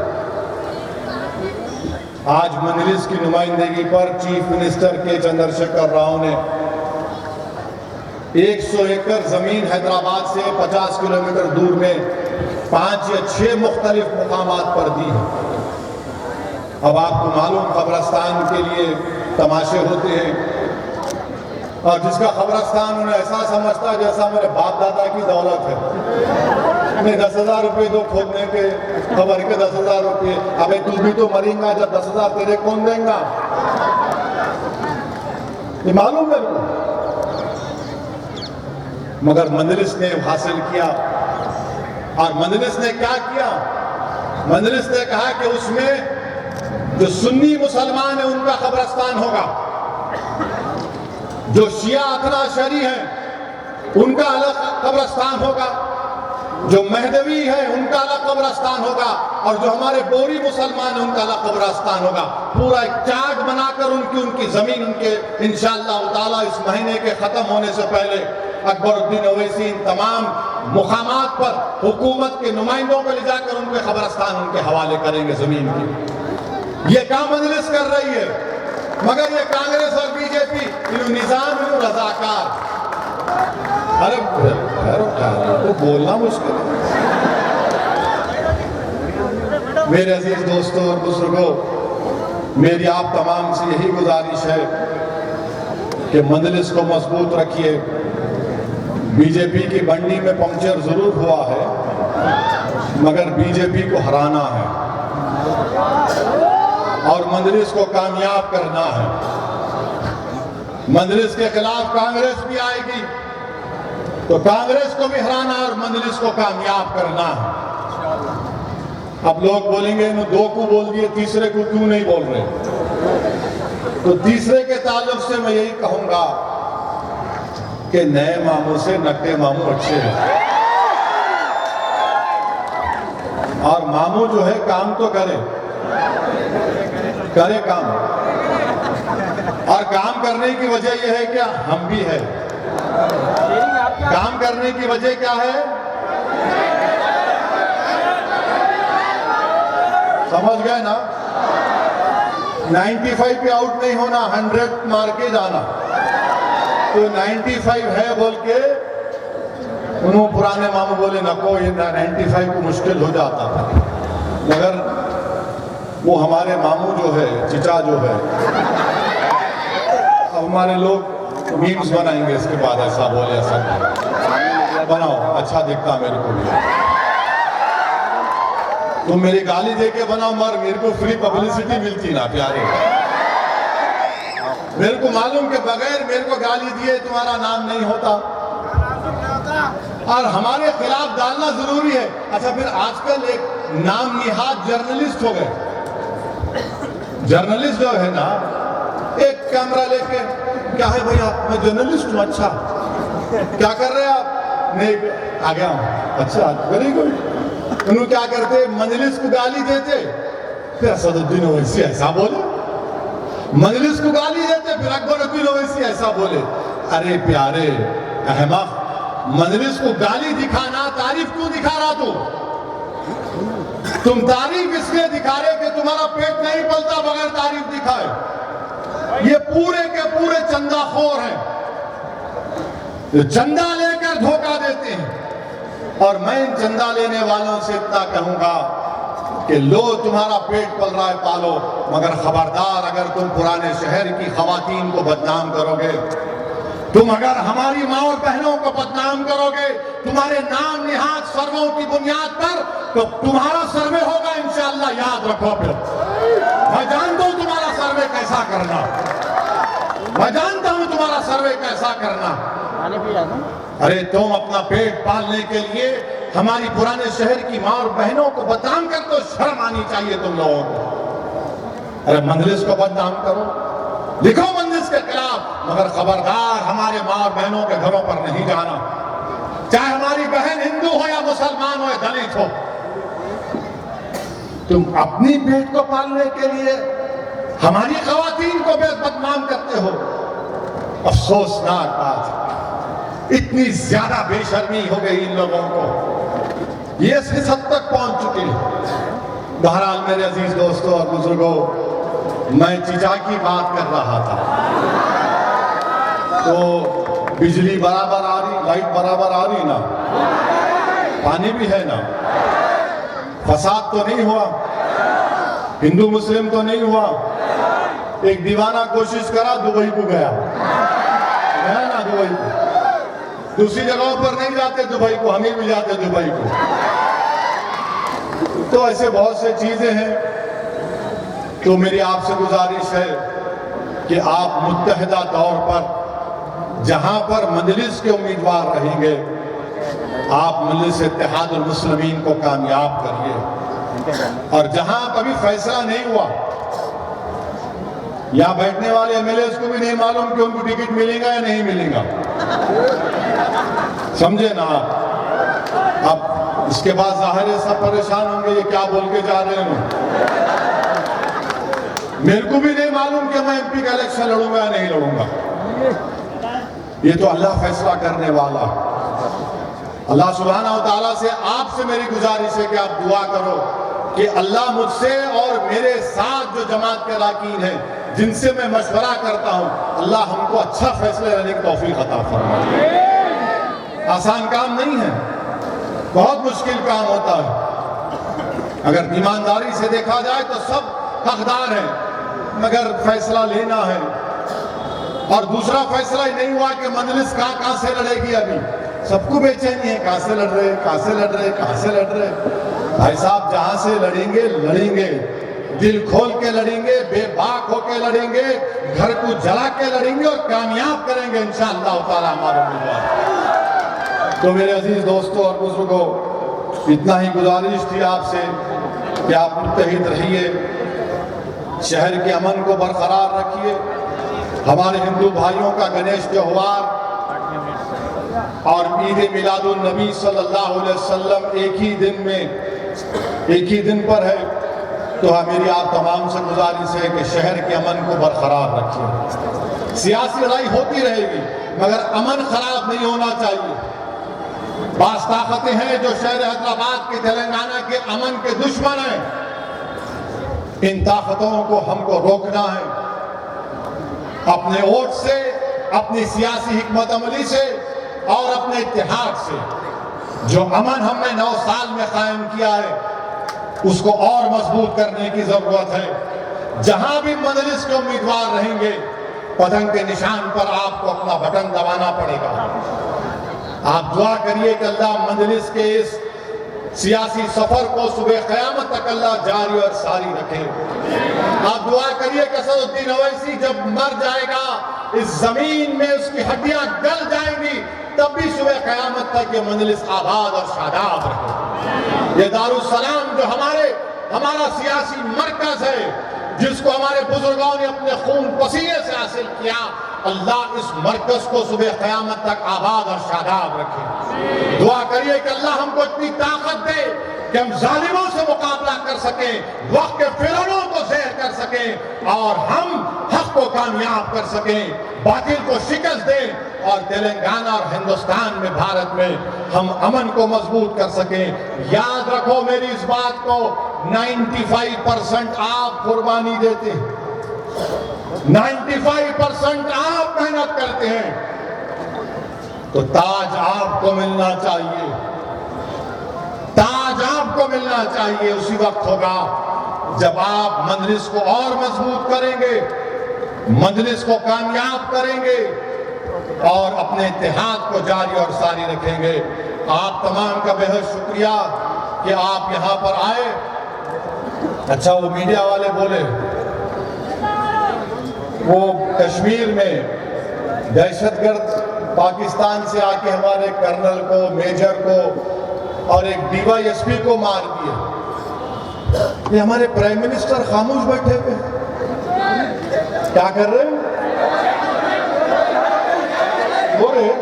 आज मजलिस की नुमाइंदगी पर चीफ मिनिस्टर के चंद्रशेखर राव ने 100 एकड़ जमीन हैदराबाद से 50 किलोमीटर दूर में 5 या 6 मुख्तलिफ मुकामात पर दी है। अब आपको मालूम, कब्रस्तान के लिए तमाशे होते हैं और जिसका कब्रस्तान उन्हें ऐसा समझता है जैसा मेरे बाप दादा की दौलत है। मैं 10,000 रुपये दो खोदने के, खबर के 10,000 रुपये, अबे तू भी तो मरेगा, जब 10,000 तेरे कौन देगा? ये मालूम है मेरे को। मगर मजलिस ने हासिल किया, और मजलिस ने क्या किया? मजलिस ने कहा कि उसमें जो सुन्नी मुसलमान है उनका कब्रस्तान होगा, जो शिया अथना शरी है उनका अलग कब्रस्तान होगा, जो महदवी है उनका अलग कब्रस्तान होगा, और जो हमारे बोरी मुसलमान हैं उनका अलग कब्रस्तान होगा। पूरा एक चार्ट बनाकर उनकी जमीन, उनके इंशाअल्लाह ताला इस महीने के खत्म होने से पहले अकबरुद्दीन ओवैसी इन तमाम मुकामात पर हुकूमत के नुमाइंदों को ले जाकर उनके कब्रस्तान उनके हवाले करेंगे जमीन की। ये काम मजलिस कर रही है, मगर ये कांग्रेस और बीजेपी इन निजाम इन रजाकार। अरे तो बोलना मुश्किल है। मेरे अजीज दोस्तों और बुजुर्गों, मेरी आप तमाम से यही गुजारिश है कि मजलिस को मजबूत रखिए। बीजेपी की बंडी में पंक्चर जरूर हुआ है, मगर बीजेपी को हराना है और मजलिस को कामयाब करना है। मजलिस के खिलाफ कांग्रेस भी आएगी, तो कांग्रेस को भी हराना और मजलिस को कामयाब करना है। अब लोग बोलेंगे ना, दो को बोल दिए, तीसरे को क्यों नहीं बोल रहे? तो तीसरे के ताल्लुक से मैं यही कहूंगा कि नए मामू से नकटे मामू अच्छे हैं, और मामू जो है काम तो करे काम, और काम करने की वजह यह है क्या, हम भी है। काम करने की वजह क्या है, समझ गए ना? 95 पे आउट नहीं होना, 100 मार के जाना। तो 95 है बोल के उन्होंने पुराने मामू बोले नको, ये 95 को मुश्किल हो जाता था, मगर वो हमारे मामू जो है, चिचा जो है, अब हमारे लोग मीम्स बनाएंगे इसके बाद, ऐसा बोले ऐसा बनाओ, अच्छा दिखता मेरे को भी। तुम मेरी गाली देके बनाओ, मगर मेरे को फ्री पब्लिसिटी मिलती ना प्यारे। मेरे को मालूम कि बगैर मेरे को गाली दिए तुम्हारा नाम नहीं होता, और हमारे खिलाफ डालना जरूरी है। अच्छा, फिर आजकल एक नाम निहाद जर्नलिस्ट हो गए। जर्नलिस्ट जो है ना, एक कैमरा लेके, क्या है भैया, मैं जर्नलिस्ट हूं, अच्छा क्या कर रहे हैं आप? नहीं, आ गया हूं, अच्छा वेरी गुड। उन्होंने क्या करते, मजलिस को गाली देते, फिर असदुद्दीन ओवैसी ऐसा बोले, मजलिस को गाली देते, फिर अकबरुद्दीन ओवैसी ऐसा बोले। अरे प्यारे अहमक, मजलिस को गाली दिखाना, तारीफ क्यों दिखा रहा तू? तुम तारीफ इसलिए दिखा रहे कि तुम्हारा पेट नहीं पलता बगैर तारीफ दिखाए। ये पूरे के पूरे चंदाखोर हैं, जो चंदा लेकर धोखा देते हैं। और मैं इन चंदा लेने वालों से इतना कहूंगा कि लो, तुम्हारा पेट पल रहा है, पालो, मगर खबरदार, अगर तुम पुराने शहर की खवातीन को बदनाम करोगे, तुम अगर हमारी माँ और बहनों को बदनाम करोगे, तुम्हारे नाम निहाद सर्वों की बुनियाद पर, तो तुम्हारा सर्वे होगा इंशाअल्लाह, याद रखो। फिर मैं जानता हूं तुम्हारा सर्वे कैसा करना, मैं जानता हूं तुम्हारा सर्वे कैसा करना। अरे तुम अपना पेट पालने के लिए हमारी पुराने शहर की माँ और बहनों को बदनाम कर, तो शर्म आनी चाहिए तुम लोगों को। अरे मजलिस को बदनाम करो, लिखो मजलिस के खिलाफ, मगर खबरदार हमारे माँ और बहनों के घरों पर नहीं जाना, चाहे हमारी बहन हिंदू हो या मुसलमान हो या दलित हो। तुम अपनी पेट को पालने के लिए हमारी खवातीन को बदनाम करते हो। अफसोसनाक बात, इतनी ज्यादा बेशर्मी हो गई इन लोगों को, ये इस हद तक पहुंच चुके हैं। बहरहाल मेरे अजीज दोस्तों और बुजुर्गों, मैं चिचा की बात कर रहा था, तो बिजली बराबर आ रही, लाइट बराबर आ रही ना, पानी भी है ना, फसाद तो नहीं हुआ, हिंदू मुस्लिम तो नहीं हुआ। एक दीवाना कोशिश करा, दुबई को गया ना, दुबई को, दूसरी जगहों पर नहीं जाते दुबई को, हम ही भी जाते दुबई को। तो ऐसे बहुत से चीजें हैं। तो मेरी आपसे गुजारिश है कि आप मुत्तहिदा तौर पर जहां पर मजलिस के उम्मीदवार रहेंगे, आप मजलिस इत्तेहादुल मुस्लिमीन को कामयाब करिए। और जहां कभी फैसला नहीं हुआ, या बैठने वाले एमएलए को भी नहीं मालूम कि उनको टिकट मिलेगा या नहीं मिलेगा, समझे ना। अब इसके बाद जाहिर है सब परेशान होंगे, ये क्या बोल के जा रहे हैं। मेरे को भी नहीं मालूम कि मैं एमपी का इलेक्शन लड़ूंगा या नहीं लड़ूंगा, ये तो अल्लाह फैसला करने वाला। अल्लाह सुब्हानहू व तआला से आपसे मेरी गुजारिश है कि आप दुआ करो कि अल्लाह मुझसे और मेरे साथ जो जमात के अरकान हैं, जिनसे मैं मशवरा करता हूं, अल्लाह हमको अच्छा फैसले लेने की तौफीक अता फरमाए। आसान काम नहीं है, बहुत मुश्किल काम होता है। अगर ईमानदारी से देखा जाए तो सब हकदार हैं, मगर फैसला लेना है। और दूसरा फैसला ही नहीं हुआ कि मजलिस कहां से लड़ेगी। अभी सबको बेचैनी है, कहां से लड़ रहे, कहां से लड़ रहे, कहां से लड़ रहे। भाई साहब, जहां से लड़ेंगे लड़ेंगे, दिल खोल के लड़ेंगे, बेबाक होके लड़ेंगे, घर को जला के लड़ेंगे और कामयाब करेंगे इंशाअल्लाह ताला हमारे उम्मीदवार। तो मेरे अजीज दोस्तों और बुजुर्गों, इतना ही गुजारिश थी आपसे कि आप मुत्तहिद रहिए, शहर के अमन को बरकरार रखिए। हमारे हिंदू भाइयों का गणेश त्योहार और ईद मिलादुन नबी सल्लल्लाहु अलैहि वसल्लम एक ही दिन पर है। तो मेरी आप तमाम से गुजारिश है कि शहर के अमन को बरकरार रखिए। सियासी लड़ाई होती रहेगी मगर अमन खराब नहीं होना चाहिए। बास ताकतें हैं जो शहर हैदराबाद के, तेलंगाना के अमन के दुश्मन हैं। इन ताकतों को हमको रोकना है अपने वोट से, अपनी सियासी हिकमत अमली से और अपने इत्तेहाद से। जो अमन हमने 9 साल में कायम किया है उसको और मजबूत करने की जरूरत है। जहां भी मजलिस के उम्मीदवार रहेंगे, पतंग के निशान पर आपको अपना बटन दबाना पड़ेगा। आप दुआ करिए कि अल्लाह मजलिस के इस सियासी सफर को सुबह क़यामत तक अल्लाह जारी और सारी रखे। आप दुआ करिए कि असदुद्दीन ओवैसी जब मर जाएगा, इस जमीन में उसकी हड्डियां गल जाएंगी, तब भी सुबह क़यामत तक ये मजलिस आबाद और शादाब रहे। ये दारुस्सलाम जो हमारा सियासी मरकज है, जिसको हमारे बुजुर्गों ने अपने खून पसीने से हासिल किया, अल्लाह इस मरकज को सुबह क़यामत तक आबाद और शादाब रखे। दुआ करिए कि अल्लाह हमको इतनी ताकत दे कि हम जालिमों से मुकाबला कर सकें, वक्त के फिरौनों को ज़ेर कर सकें और हम हक को कामयाब कर सकें, बातिल को शिकस्त दें और तेलंगाना और हिंदुस्तान में, भारत में हम अमन को मजबूत कर सकें। याद रखो मेरी इस बात को, 95% आप कुर्बानी देते हैं, 95% आप मेहनत करते हैं, तो ताज आपको मिलना चाहिए। ताज आपको मिलना चाहिए उसी वक्त होगा जब आप मजलिस को और मजबूत करेंगे, मजलिस को कामयाब करेंगे और अपने इत्तेहाद को जारी और सारी रखेंगे। आप तमाम का बेहद शुक्रिया कि आप यहाँ पर आए। अच्छा, वो मीडिया वाले बोले वो कश्मीर में दहशतगर्द पाकिस्तान से आके हमारे कर्नल को, मेजर को और एक DYSP को मार दिए। ये हमारे प्राइम मिनिस्टर खामोश बैठे हुए, क्या कर रहे हैं? सो रहे,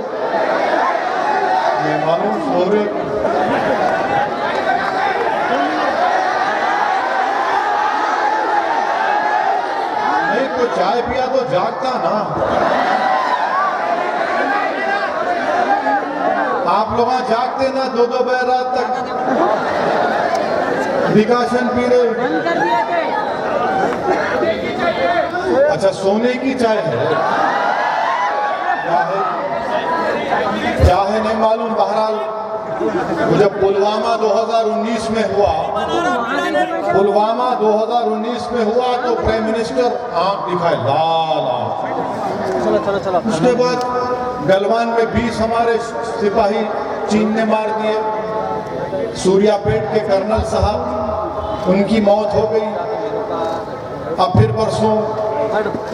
मैं मालूम सो रहे। नहीं तो चाय पिया तो जागता ना। आप लोग जागते ना 2-2 बजे रात तक डिकाशन पी रहे। अच्छा, सोने की चाय है, क्या है नहीं मालूम। बहरहाल जब पुलवामा 2019 में हुआ, पुलवामा 2019 में हुआ तो प्राइम मिनिस्टर आंख दिखाए लाल आंख। उसके बाद गलवान में 20 हमारे सिपाही चीन ने मार दिए। सूर्यापेट के कर्नल साहब, उनकी मौत हो गई। अब फिर परसों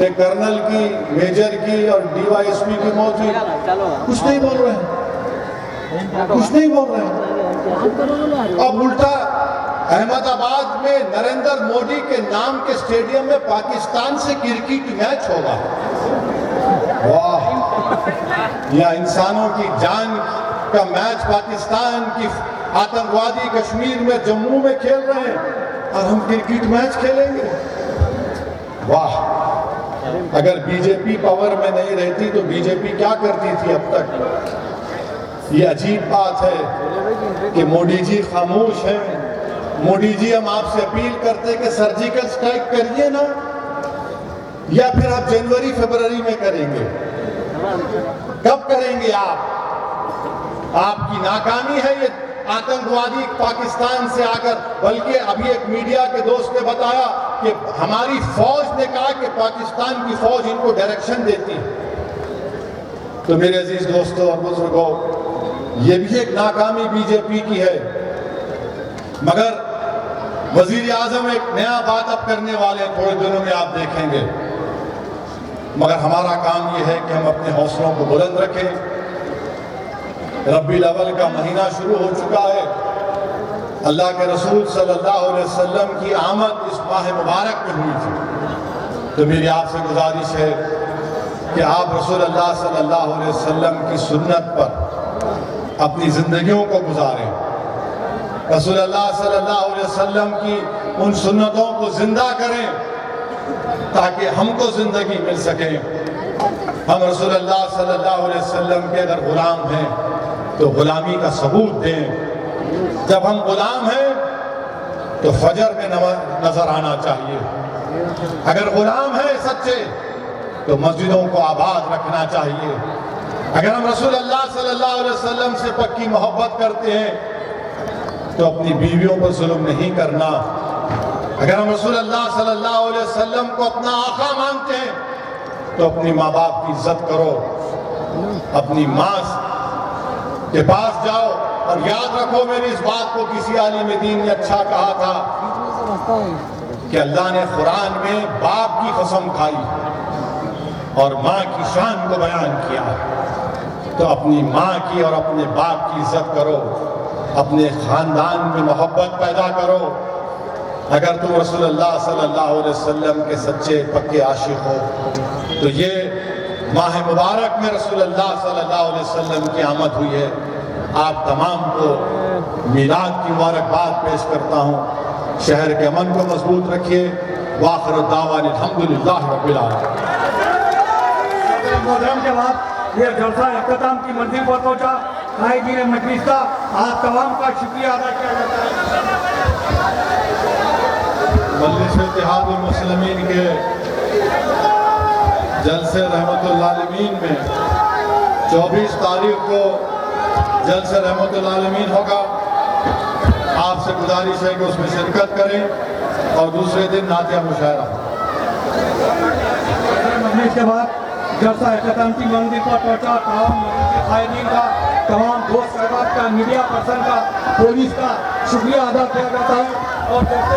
एक कर्नल की, मेजर की और DYSP की मौत हुई। कुछ नहीं बोल रहे हैं, कुछ नहीं बोल रहे हैं। अब उल्टा अहमदाबाद में नरेंद्र मोदी के नाम के स्टेडियम में पाकिस्तान से क्रिकेट मैच होगा। वाह, या इंसानों की जान का मैच पाकिस्तान की आतंकवादी कश्मीर में, जम्मू में खेल रहे हैं और हम क्रिकेट मैच खेलेंगे। वाह, अगर बीजेपी पावर में नहीं रहती तो बीजेपी क्या करती थी अब तक? ये अजीब बात है कि मोदी जी खामोश हैं। मोदी जी, हम आपसे अपील करते कि सर्जिकल स्ट्राइक करिए ना, या फिर आप जनवरी फरवरी में करेंगे? कब करेंगे आप? आपकी नाकामी है ये आतंकवादी पाकिस्तान से आकर। बल्कि अभी एक मीडिया के दोस्त ने बताया कि हमारी फौज ने कहा कि पाकिस्तान की फौज इनको डायरेक्शन देती है। तो मेरे अजीज दोस्तों और बुजुर्गों, ये भी एक नाकामी बीजेपी की है। मगर वजीर आजम एक नया बात अब करने वाले हैं, थोड़े दिनों में आप देखेंगे। मगर हमारा काम यह है कि हम अपने हौसलों को बुलंद रखें। रब्बीउल अव्वल का महीना शुरू हो चुका है। अल्लाह के रसूल सल्लल्लाहु अलैहि वसल्लम की आमद इस माह मुबारक में हुई थी। तो मेरी आपसे गुजारिश है कि आप रसूल अल्लाह सल्लल्लाहु अलैहि वसल्लम की सुन्नत पर अपनी ज़िंदगियों को गुजारें। रसूल अल्लाह सल्लल्लाहु अलैहि वसल्लम की उन सुन्नतों को जिंदा करें ताकि हमको ज़िंदगी मिल सके। हम रसूल अल्लाह सल्लल्लाहु अलैहि वसल्लम के अगर ग़ुलाम हैं तो ग़ुलामी का सबूत दें। जब हम ग़ुलाम हैं तो फजर में नज़र आना चाहिए। अगर ग़ुलाम हैं सच्चे तो मस्जिदों को आबाद रखना चाहिए। अगर हम रसूल अल्लाह सल्लल्लाहु अलैहि वसल्लम से पक्की मोहब्बत करते हैं तो अपनी बीवियों पर जुल्म नहीं करना। अगर हम रसूल अल्लाह सल्लल्लाहु अलैहि वसल्लम को अपना आका मानते हैं तो अपनी माँ बाप की इज्जत करो। अपनी माँ के पास जाओ और याद रखो, मेरी इस बात को किसी आलिम दीन ने अच्छा कहा था कि अल्लाह ने कुरान में बाप की कसम खाई और माँ की शान को बयान किया। तो अपनी माँ की और अपने बाप की इज्जत करो, अपने ख़ानदान में मोहब्बत पैदा करो। अगर तुम रसूल अल्लाह सल्लल्लाहु अलैहि वसल्लम के सच्चे पक्के आशिक हो तो ये माह मुबारक में रसूल अल्लाह सल्लल्लाहु अलैहि वसल्लम की आमद हुई है। आप तमाम को मीलाद की मुबारकबाद पेश करता हूँ। शहर के अमन को मजबूत रखिए। वाखिर दावाना अल्हम्दुलिल्लाह रब्बिल आलमीन। मोहतरम के बाद ये जलसा इख्तिताम की मंजिल पर पहुंचा। कायदीन मजलिस का आप तमाम का शुक्रिया अदा किया जाता है। मजलिस इत्तेहादुल मुस्लिमीन के जलसे रहमतुल आलमीन में 24 तारीख को जलसे रहमतुल आलमीन होगा। आपसे गुजारिश है कि उसमें शिरकत करें और दूसरे दिन नातिया मुशायरा। मजलिस के बाद जलसा इख्तिताम की मंजिल पर पहुंचा। तमाम कायदीन का, तमाम दोस्त अहबाब का, मीडिया पर्सन का, पुलिस का शुक्रिया अदा किया जाता है। और जैसे